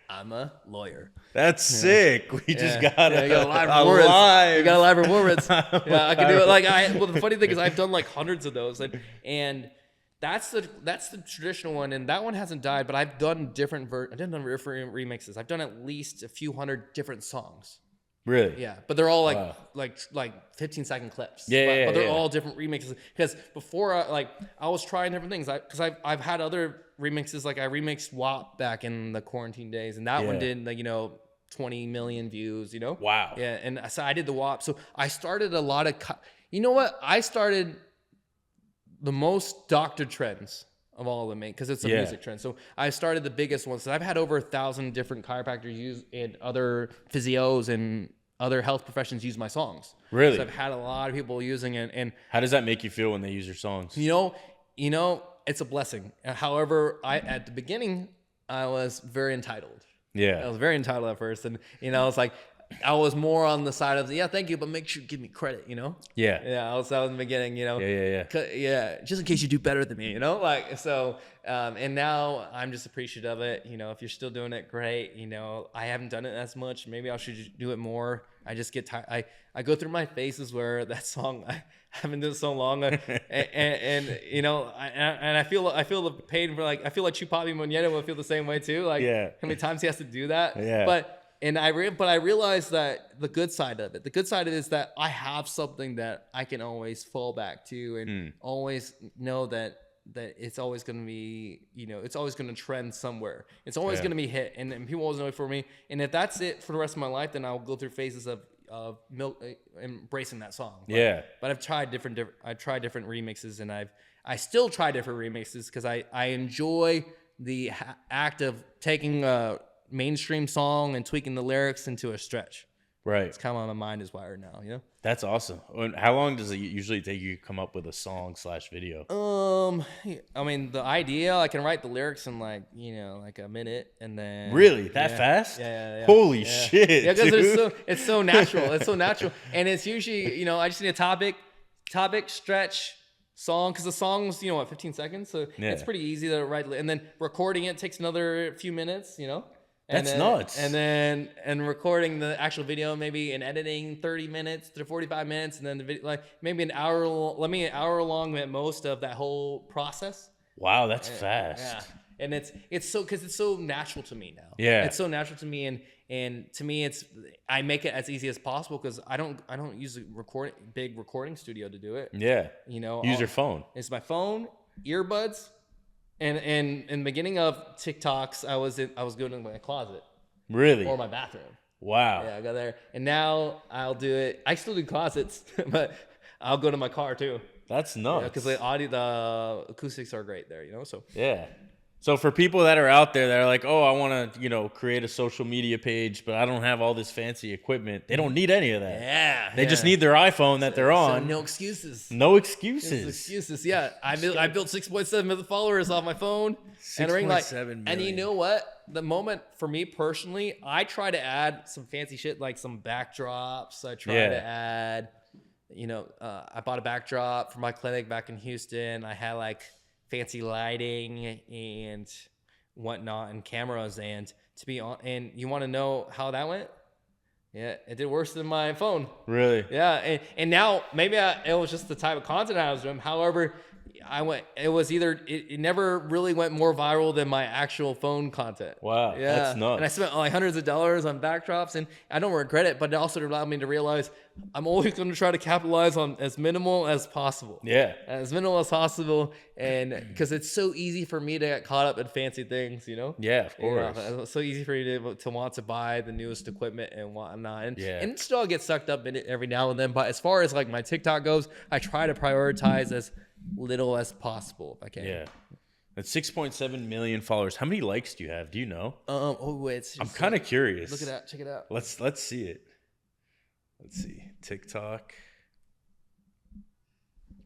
I'm a lawyer. That's sick. We just got a live performance. You got a live performance. Yeah, I can do it. Well, the funny thing is I've done hundreds of those, and that's the traditional one, and that one hasn't died. But I've done different remixes. I've done at least a few hundred different songs. Really? Yeah, but they're all like 15-second clips. Yeah, but they're all different remixes. Because before, I was trying different things. Because I've had other remixes. I remixed WAP back in the quarantine days, and that one did 20 million views. Wow. Yeah, and so I did the WAP. So I started a lot of. I started the most doctor trends of all of them, because it's a music trend. So I started the biggest ones. So I've had over 1,000 different chiropractors use, and other physios and other health professions use my songs. Really? So I've had a lot of people using it. And how does that make you feel when they use your songs? It's a blessing. However, at the beginning, I was very entitled. Yeah. I was very entitled at first. And, it's like, I was more on the side of thank you, but make sure you give me credit, Yeah. Yeah, I was in the beginning, Yeah, just in case you do better than me, and now I'm just appreciative of it. If you're still doing it, great. I haven't done it as much. Maybe I should do it more. I just get tired. I go through my phases where that song, I haven't done it so long, and I feel the pain for I feel like Chupapi Moneta will feel the same way too. How many times he has to do that. Yeah. But I realized that the good side of it is that I have something that I can always fall back to, and always know that it's always going to be, it's always going to trend somewhere. It's always going to be hit, and people always know it for me. And if that's it for the rest of my life, then I'll go through phases of embracing that song. But I've tried different remixes, and I still try different remixes because I enjoy the act of taking a mainstream song and tweaking the lyrics into a stretch. Right. It's kind of how my mind is wired now, you know? That's awesome. And how long does it usually take you to come up with a song / video? I mean, the idea, I can write the lyrics in like, you know, like a minute, and then Really? That fast? Yeah. Holy shit. Yeah, because dude. it's so natural. It's so natural. And it's usually, you know, I just need a topic, stretch, song, because the song's, you know what, 15 seconds. So it's pretty easy to write. And then recording it takes another few minutes, you know? That's nuts. And recording the actual video, maybe in editing 30 minutes to 45 minutes, and then the video, like maybe an hour long at most of that whole process. Wow, that's fast. Yeah. And it's so, because it's so natural to me now. Yeah. It's so natural to me, and to me I make it as easy as possible, because I don't use a big recording studio to do it. Yeah. You know, use your phone. It's my phone, earbuds. And in the beginning of TikToks, I was going to my closet. Really? Or my bathroom. Wow. Yeah, I go there. And now I'll do it. I still do closets, but I'll go to my car too. That's nuts. Because the acoustics are great there, you know? So yeah. So for people that are out there that are like, oh, I want to, you know, create a social media page, but I don't have all this fancy equipment. They don't need any of that. Yeah. They just need their iPhone that they're on. So no excuses. No excuses. No excuses. Yeah. I built 6.7 million followers off my phone and a ring light. 6.7 million. And you know what? The moment for me personally, I try to add some fancy shit, like some backdrops. I try to add, you know, I bought a backdrop for my clinic back in Houston. I had like fancy lighting and whatnot and cameras, and and you want to know how that went? Yeah, it did worse than my phone. Really? Yeah, and now maybe it was just the type of content I was doing. However, it never really went more viral than my actual phone content. Wow, yeah, that's nuts. And I spent like hundreds of dollars on backdrops, and I don't regret it, but it also allowed me to realize I'm always going to try to capitalize on as minimal as possible. Yeah, as minimal as possible, and because it's so easy for me to get caught up in fancy things, you know. Yeah, of course. It's so easy for you to want to buy the newest equipment and whatnot, and still get sucked up in it every now and then. But as far as like my TikTok goes, I try to prioritize as little as possible if I can. Yeah. That's 6.7 million followers. How many likes do you have? Do you know? I'm kind of curious. Look at that. Check it out. Let's see it. Let's see. TikTok.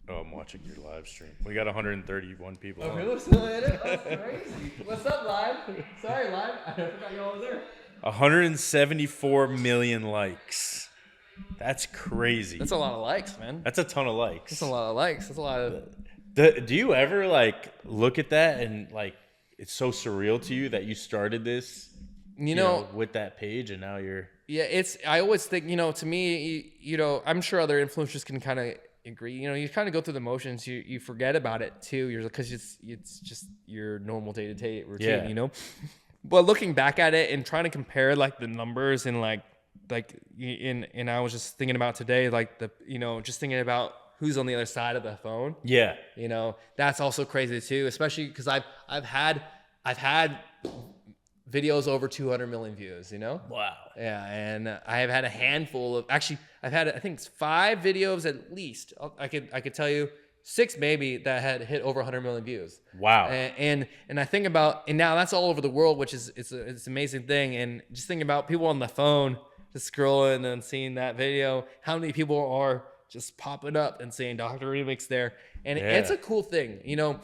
Oh, I'm watching your live stream. We got 131 people. Oh, really? Still in it? That's crazy. What's up, live? Sorry, live. I forgot y'all was there. 174 million likes. That's crazy. That's a lot of likes, man. That's a ton of likes. That's a lot of likes. That's a lot of. Do you ever like look at that and like it's so surreal to you that you started this, you know, with that page and now you're. Yeah, I always think, you know, to me, you know, I'm sure other influencers can kind of agree. You know, you kind of go through the motions. You forget about it too. Because it's just your normal day-to-day routine, you know. But looking back at it and trying to compare like the numbers and and I was just thinking about today, like just thinking about who's on the other side of the phone. Yeah, you know, that's also crazy too. Especially because I've had videos over 200 million views, you know? Wow. Yeah, and I have had a handful of, actually, I've had, I think, 5 videos at least. I could tell you 6 maybe that had hit over 100 million views. Wow. And I think about, and now that's all over the world, which is, it's an amazing thing. And just thinking about people on the phone, just scrolling and seeing that video, how many people are just popping up and saying Dr. Remix there. And it's a cool thing, you know,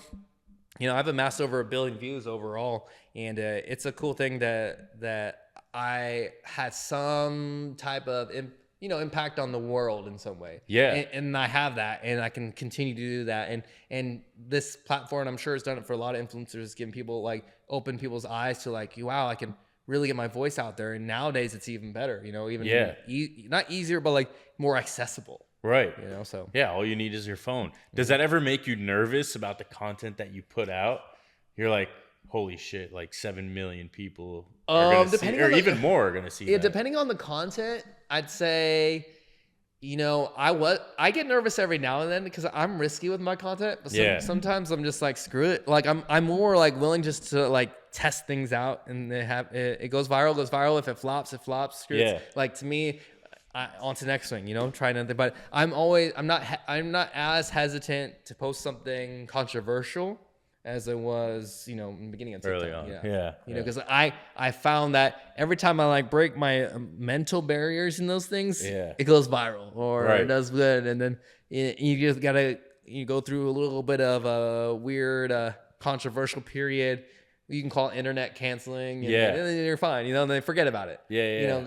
I've amassed over 1 billion views overall, and it's a cool thing that I had some type of impact on the world in some way. Yeah, and I have that, and I can continue to do that. And this platform, I'm sure, has done it for a lot of influencers, giving people open people's eyes to wow, I can really get my voice out there. And nowadays, it's even better. Not easier, but more accessible. Right. So yeah, all you need is your phone. Does that ever make you nervous about the content that you put out? You're like, holy shit, 7 million people are going to see, or even more are going to see that. Depending on the content, I'd say, I get nervous every now and then because I'm risky with my content. But sometimes I'm just screw it. I'm more willing just to test things out, and it goes viral. If it flops, it flops. Screw it. To me, on to the next thing, trying to, but I'm not as hesitant to post something controversial as it was, in the beginning of TikTok. Early on. Because I found that every time I like break my mental barriers in those things, it goes viral or it does good. And then you just you go through a little bit of a weird, controversial period. You can call it internet canceling, and then you're fine, and then forget about it.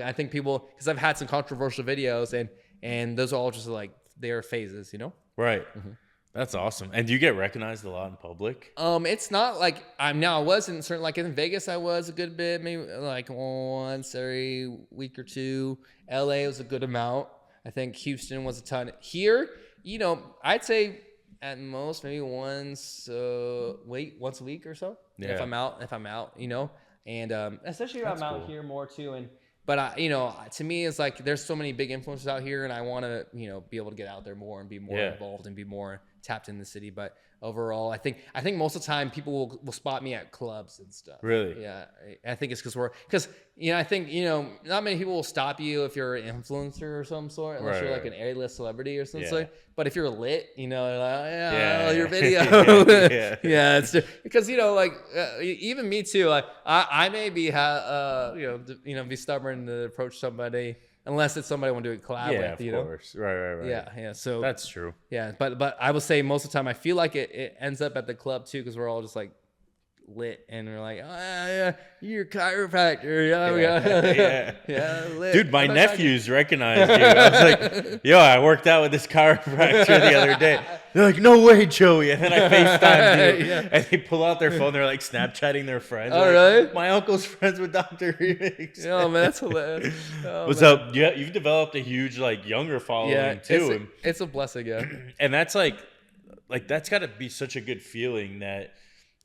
I think people, because I've had some controversial videos, and those are all just like, they are phases, Right. That's awesome. And do you get recognized a lot in public? It's not like I wasn't certain, like in Vegas, I was a good bit, maybe like once every week or two. LA was a good amount. I think Houston was a ton. Here, I'd say at most maybe once a week or so. If I'm out, and especially if I'm out here more too. But to me, it's like there's so many big influences out here, and I want to, be able to get out there more and be more involved and be more tapped in the city. But overall, I think most of the time people will spot me at clubs and stuff. Really? Yeah, I think it's because I think not many people will stop you if you're an influencer or some sort, unless you're like an A-list celebrity or something. But if you're lit, they're like, your video. It's because even me too. Like I may be be stubborn to approach somebody. Unless it's somebody I want to do a collab with, of course. Right. Yeah. So that's true. Yeah, but I will say most of the time I feel like it ends up at the club too, because we're all just like lit and we're like, you're a chiropractor. Lit. Dude, my nephews recognized you. I was like, yo, I worked out with this chiropractor the other day. They're like, no way, Joey. And then I FaceTimed you. And they pull out their phone. They're like Snapchatting their friends. Oh, really? My uncle's friends with Dr.Remix. Oh, man, that's hilarious. What's up? Yeah, you've developed a huge, younger following, too. It's a blessing, yeah. And that's that's got to be such a good feeling that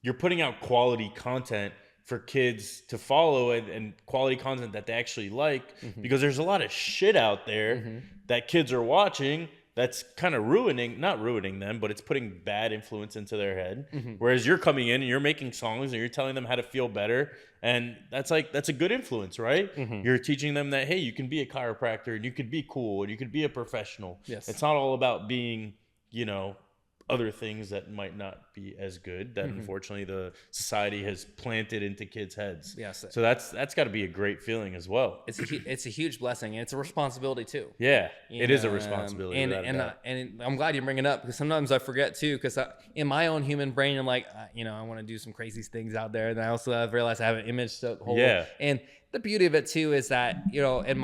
you're putting out quality content for kids to follow and quality content that they actually like, because there's a lot of shit out there that kids are watching that's kind of not ruining them, but it's putting bad influence into their head. Whereas you're coming in and you're making songs and you're telling them how to feel better. And that's a good influence, right? You're teaching them that, hey, you can be a chiropractor and you could be cool and you could be a professional. Yes. It's not all about being, other things that might not be as good that unfortunately the society has planted into kids' heads. Yes. So that's got to be a great feeling as well. It's a huge blessing, and it's a responsibility too. Yeah, it is a responsibility. And I'm glad you bring it up, because sometimes I forget too, because in my own human brain, I'm like, I want to do some crazy things out there. And I also have realized I have an image to hold. Yeah. And the beauty of it too is that, in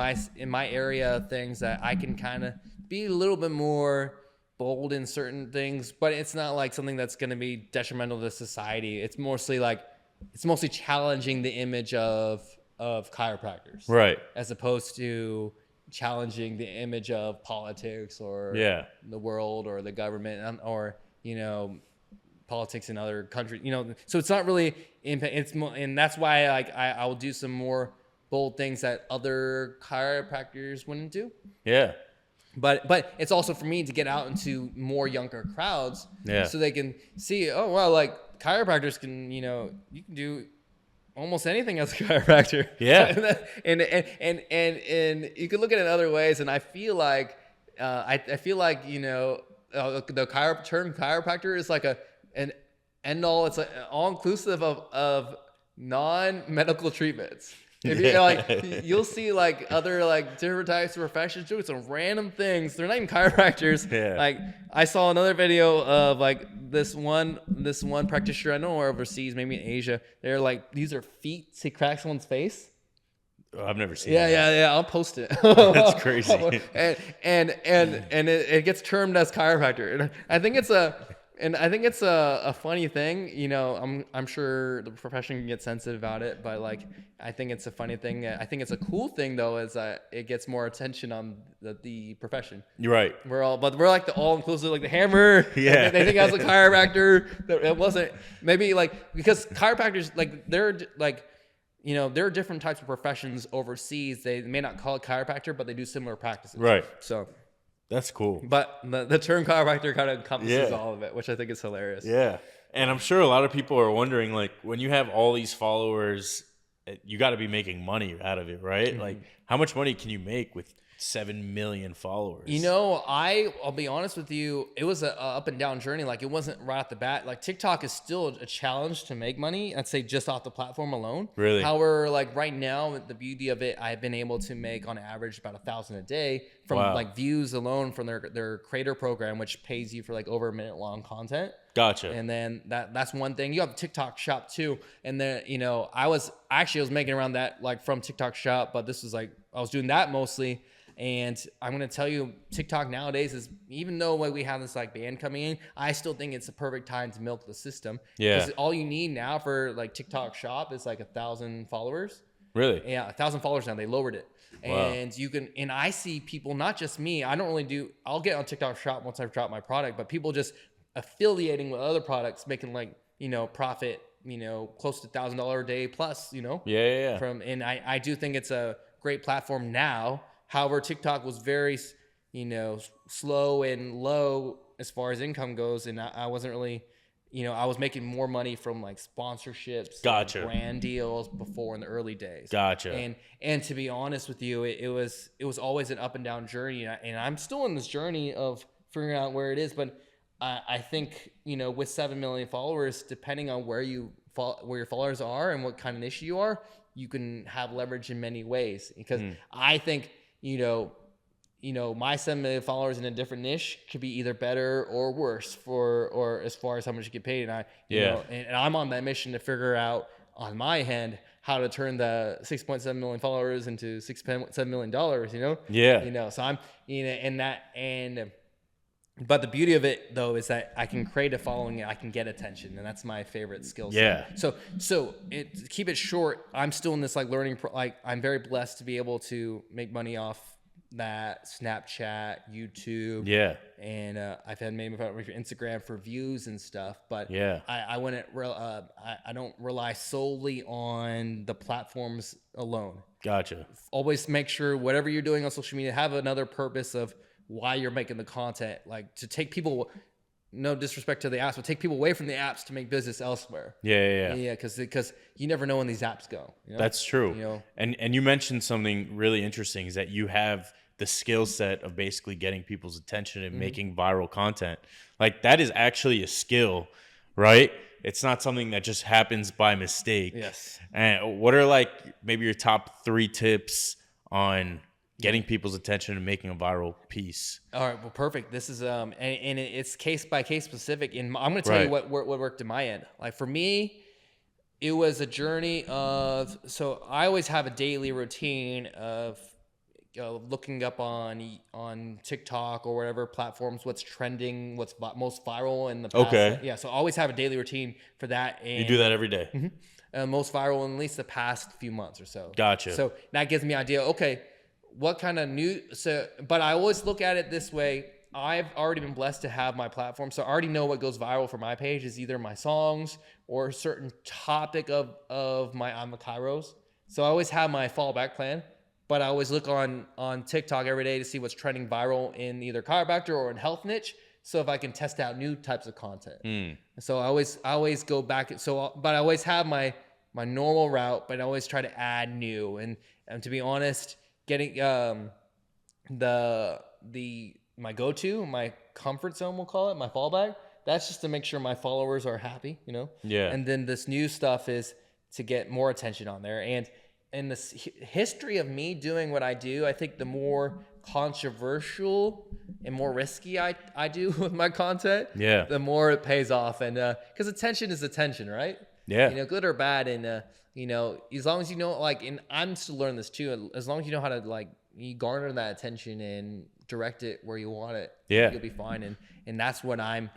my area, things that I can kind of be a little bit more bold in certain things, but it's not like something that's going to be detrimental to society. It's mostly challenging the image of chiropractors, right, as opposed to challenging the image of politics or the world or the government or politics in other countries. So it's not really impact. It's more, and that's why I will do some more bold things that other chiropractors wouldn't do. Yeah. But it's also for me to get out into more younger crowds, so they can see, oh wow, like chiropractors can, you can do almost anything as a chiropractor. Yeah. and you can look at it in other ways, and I feel like the term chiropractor is like an end all. It's like all inclusive of non-medical treatments. If you you'll see other different types of professions doing some random things. They're not even chiropractors. Yeah. I saw another video of this one practitioner I know overseas, maybe in Asia. They're these are feet to crack someone's face. Oh, I've never seen. Yeah. I'll post it. That's crazy. and it gets termed as chiropractor. And I think it's a funny thing. I'm sure the profession can get sensitive about it, but I think it's a funny thing. I think it's a cool thing though, is that it gets more attention on the profession. You're right. We're the all inclusive, the hammer. Yeah. They think I was a chiropractor. It wasn't. Maybe because chiropractors there are different types of professions overseas. They may not call it chiropractor, but they do similar practices. Right. So. That's cool. But the term chiropractor kind of encompasses all of it, which I think is hilarious. Yeah. And I'm sure a lot of people are wondering, when you have all these followers, you got to be making money out of it, right? How much money can you make with 7 million followers? You know, I'll be honest with you. It was a up and down journey. Like, it wasn't right off the bat. Like, TikTok is still a challenge to make money. I'd say just off the platform alone. Really? However, like right now, the beauty of it, I've been able to make on average about 1,000 a day from like views alone from their creator program, which pays you for like over a minute long content. Gotcha. And then that's one thing. You have TikTok Shop too. And then, you know, I was making around that like from TikTok Shop, but this was like I was doing that mostly. And I'm gonna tell you, TikTok nowadays is, even though like we have this like band coming in, I still think it's a perfect time to milk the system. Yeah. Because all you need now for like TikTok Shop is like 1,000 followers. Really? Yeah, 1,000 followers now. They lowered it. Wow. And you can, and I see people, not just me. I'll get on TikTok Shop once I've dropped my product, but people just affiliating with other products, making like, you know, profit, you know, close to $1,000 a day plus, you know. Yeah. And I do think it's a great platform now. However, TikTok was very, you know, slow and low as far as income goes, and I wasn't really, you know, I was making more money from like sponsorships, Gotcha, and brand deals before in the early days. Gotcha. And to be honest with you, it was always an up and down journey, and I'm still in this journey of figuring out where it is. But I think, you know, with 7 million followers, depending on where your followers are and what kind of niche you are, you can have leverage in many ways. Because I think, you know, my 7 million followers in a different niche could be either better or worse or as far as how much you get paid. And you know, and I'm on that mission to figure out on my end how to turn the 6.7 million followers into $6.7 million, you know? Yeah. You know, so I'm, you know, but the beauty of it though is that I can create a following and I can get attention, and that's my favorite skill set. Yeah. So keep it short. I'm still in this like learning, I'm very blessed to be able to make money off that Snapchat, YouTube. Yeah. And I've had maybe Instagram for views and stuff, but yeah, I wouldn't. I don't rely solely on the platforms alone. Gotcha. Always make sure whatever you're doing on social media have another purpose of why you're making the content, like to take people, no disrespect to the apps, but take people away from the apps to make business elsewhere. Yeah. Because you never know when these apps go. You know? That's true. You know? And you mentioned something really interesting, is that you have the skill set of basically getting people's attention and making viral content. Like, that is actually a skill, right? It's not something that just happens by mistake. Yes. And what are like maybe your top 3 tips on getting people's attention and making a viral piece? All right, well, perfect. This is and it's case by case specific. And I'm going to tell you what worked in my end. Like for me, it was a journey of. So I always have a daily routine of looking up on TikTok or whatever platforms what's trending, what's most viral in the past. Okay. Yeah. So I always have a daily routine for that. And you do that every day? Mm-hmm. Most viral in at least the past few months or so. Gotcha. So that gives me an idea. Okay. What kind of but I always look at it this way. I've already been blessed to have my platform. So I already know what goes viral for my page is either my songs or a certain topic of my I'm the Kairos. So I always have my fallback plan, but I always look on TikTok every day to see what's trending viral in either chiropractor or in health niche. So if I can test out new types of content. So I always go back. But I always have my normal route, but I always try to add new. And to be honest, getting my go-to, my comfort zone, we'll call it, my fallback, that's just to make sure my followers are happy, you know? Yeah. And then this new stuff is to get more attention on there. And in this history of me doing what I do, I think the more controversial and more risky I do with my content, the more it pays off. And because attention is attention, right? Yeah. You know, good or bad. And you know, as long as you know, like, and I'm still learning this too, as long as you know how to, like, you garner that attention and direct it where you want it, you'll be fine. And that's what I've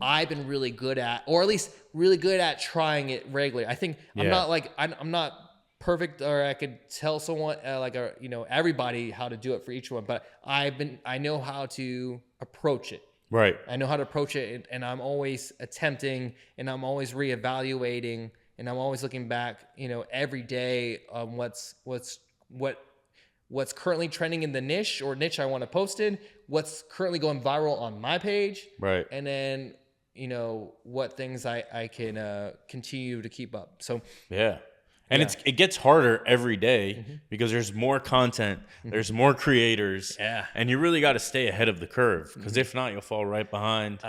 been really good at, or at least really good at trying it regularly. I think I'm not perfect, or I could tell someone, everybody how to do it for each one, but I know how to approach it. Right. I know how to approach it, and I'm always attempting, and I'm always reevaluating, and I'm always looking back, you know, every day on what's currently trending in the niche I want to post in, what's currently going viral on my page, right, and then, you know, what things I can continue to keep up. So yeah, And Yeah. it gets harder every day because there's more content, there's more creators, Yeah. and you really got to stay ahead of the curve because if not, you'll fall right behind.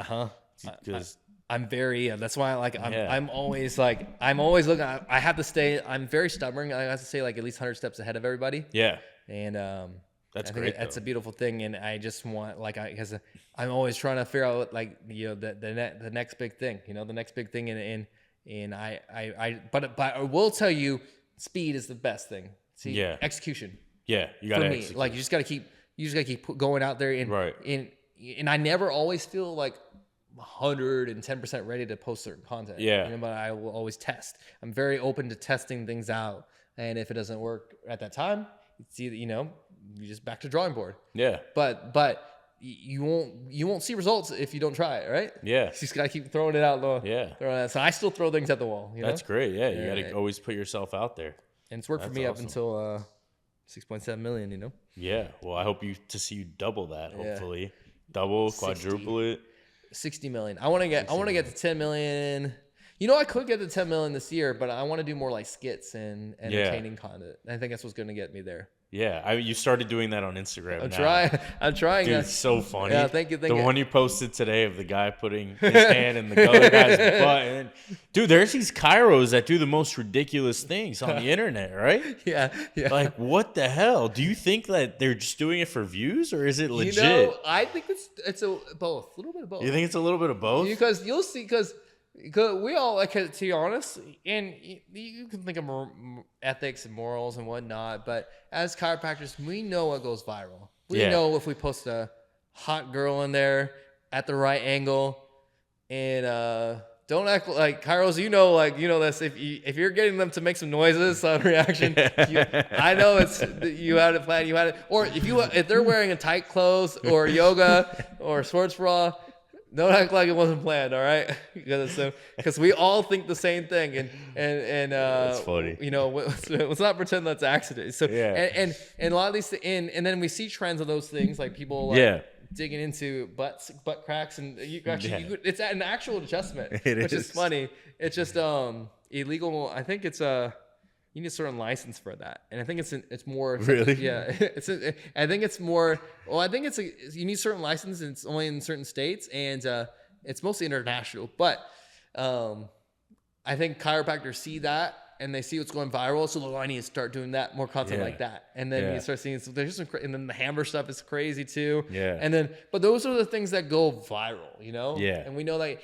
Because I'm very that's why Yeah. I'm always looking. I have to stay. I'm very stubborn. I have to stay like at least 100 steps ahead of everybody. yeah, And that's I think great. that's a though. beautiful thing. And I just want because I'm always trying to figure out like the next big thing. The next big thing. And but I will tell you, speed is the best thing. See, Yeah. execution. Yeah, you got For to me, execute. like you just gotta keep going out there and Right. and I never always feel like 110% ready to post certain content. Yeah. But I will always test. I'm very open to testing things out, and if it doesn't work at that time, it's either you just back to drawing board. Yeah, But you won't see results if you don't try it, right? yeah, You just gotta keep throwing it out low. yeah. So I still throw things at the wall. That's great. Yeah, you got Yeah. to always put yourself out there. And it's worked for That's me awesome. up until 6.7 million. Yeah. Well, I hope to see you double that. Yeah. Hopefully, double, 60. quadruple it. 60 million. I want to get to 10 million. I could get to 10 million this year, but I want to do more like skits and entertaining content. I think that's what's going to get me there. Yeah, you started doing that on Instagram. I'm trying. Dude, it's so funny. Yeah, thank you. The one you posted today of the guy putting his hand in the other guy's butt. And, dude, there's these chiros that do the most ridiculous things on the internet, right? Yeah. Like, what the hell? Do you think that they're just doing it for views, or is it legit? I think it's both. A little bit of both. You think it's a little bit of both? Because you'll see, because we all, like, to be honest, and you can think of ethics and morals and whatnot, but as chiropractors, we know what goes viral. We know if we post a hot girl in there at the right angle, and don't act like chiros. This. If you're getting them to make some noises on reaction, I know you had it planned. You had it, or if they're wearing a tight clothes or yoga or sports bra. Don't act like it wasn't planned, all right? Because we all think the same thing, and That's funny. Let's not pretend that's accident. So Yeah. and a lot of these and then we see trends of those things, like people digging into butt cracks, and it's an actual adjustment, which is funny. It's just illegal. I think it's you need a certain license for that, and I think it's more Really? Yeah. I think it's more. Well, I think you need certain license, and it's only in certain states, and it's mostly international. But I think chiropractors see that, and they see what's going viral, so I need to start doing that more content like that, and then you start seeing. So there's and then the hammer stuff is crazy too. Yeah. And then, but those are the things that go viral, Yeah. And we know that,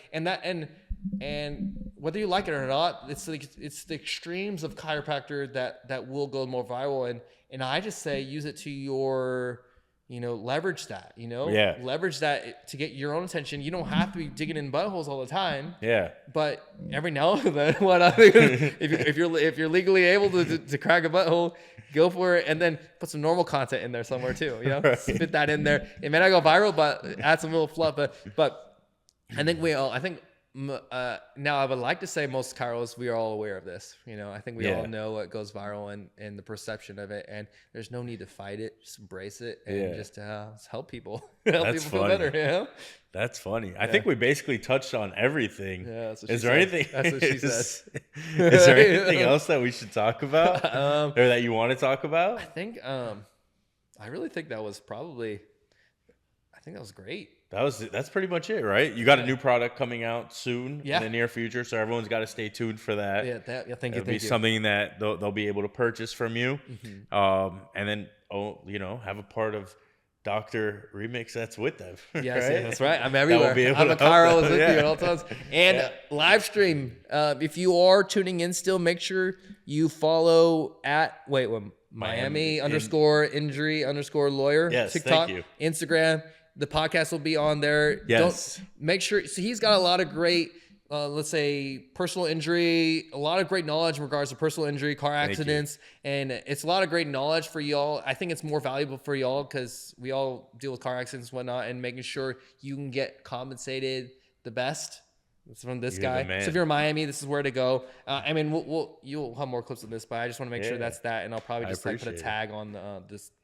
and whether you like it or not, it's the extremes of chiropractor that will go more viral, and I just say use it to your, leverage that, leverage that to get your own attention. You don't have to be digging in buttholes all the time. Yeah. But every now and then, what I think is, if you're legally able to crack a butthole, go for it, and then put some normal content in there somewhere too. Right. Spit that in there. It may not go viral, but add some little fluff. But I think now I would like to say most chiros, we are all aware of this. I think we all know what goes viral and the perception of it, and there's no need to fight it. Just embrace it and just help people. That's people funny. feel better. That's funny. I think we basically touched on everything. Yeah, that's what Is she there said. anything? That's what she said. Is there anything else that we should talk about, or that you want to talk about? I think I really think that was probably. I think that was great. That's pretty much it, right? You got a new product coming out soon in the near future, so everyone's got to stay tuned for that. Yeah, thank you. It'll be something that they'll be able to purchase from you, and then have a part of Dr.Remix that's with them. Yes, right? yeah, that's right. I'm everywhere. be able I'm a to help chiro them, with you at all times. And live stream. If you are tuning in still, make sure you follow at Miami _injury _lawyer. Yes, TikTok, thank you. Instagram. The podcast will be on there. Yes. Make sure. So he's got a lot of great, let's say, personal injury, a lot of great knowledge in regards to personal injury, car accidents, and it's a lot of great knowledge for y'all. I think it's more valuable for y'all because we all deal with car accidents and whatnot, and making sure you can get compensated the best. It's from this guy. So if you're in Miami, this is where to go. You'll have more clips of this, but I just want to make sure that's that, and I'll probably just put a tag on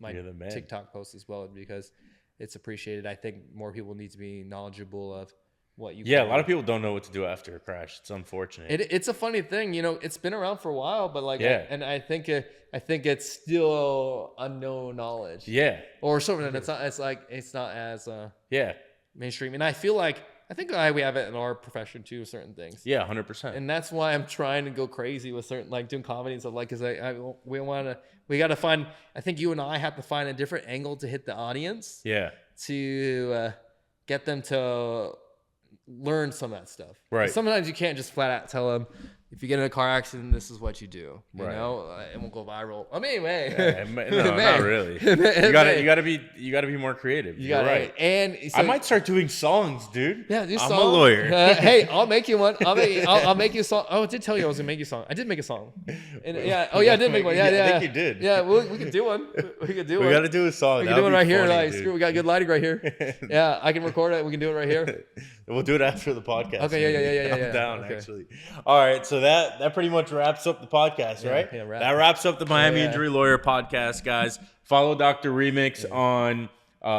my TikTok post as well because it's appreciated. I think more people need to be knowledgeable of what you. Yeah, can a lot do. of people don't know what to do after a crash. It's unfortunate. It's a funny thing, it's been around for a while, but like, Yeah. I think it's still unknown knowledge. Yeah. Or something. It's not as Yeah. mainstream. And I think we have it in our profession too, certain things. Yeah, 100%. And that's why I'm trying to go crazy with certain, like doing comedy and stuff, like, because we got to find, I think you and I have to find a different angle to hit the audience Yeah. to get them to learn some of that stuff. Right. Sometimes you can't just flat out tell them, if you get in a car accident, this is what you do. You Right. know, it won't go viral. I mean, man. No, not really. You gotta be more creative. You're right. And so, I might start doing songs, dude. Yeah, do I'm songs. a lawyer. Hey, I'll make you one. I'll make you a song. Oh, I did tell you I was gonna make you a song. I did make a song. And, yeah. Oh yeah, I did make one. Yeah, yeah. I think you did. Yeah, we could do one. We could do one. We gotta do a song. We can do one right here. Like, screw, we got good lighting right here. Yeah, I can record it. We can do it right here. We'll do it after the podcast. Okay, yeah. I'm down, Okay. actually. All right, so that pretty much wraps up the podcast, right? Yeah, that wraps up the Miami Yeah. Injury Lawyer podcast, guys. Follow Dr. Remix on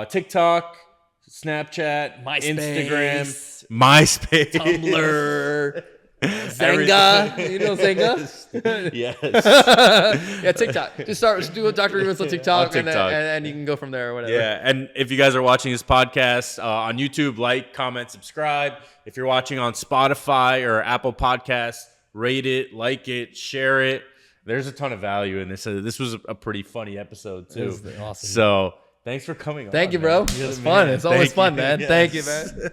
TikTok, Snapchat, MySpace, Instagram, MySpace, Tumblr, Zanga. You know Zanga? Yes. Yeah, TikTok. Just do a Dr. Remix on TikTok, On TikTok. and you can go from there or whatever. Yeah, and if you guys are watching this podcast on YouTube, like, comment, subscribe. If you're watching on Spotify or Apple Podcasts, rate it, like it, share it. There's a ton of value in this. This was a pretty funny episode too. It was awesome. So thanks for coming on. Thank you, bro. Man. It was fun. It's always Thank fun, you. man. Yes. Thank you, man.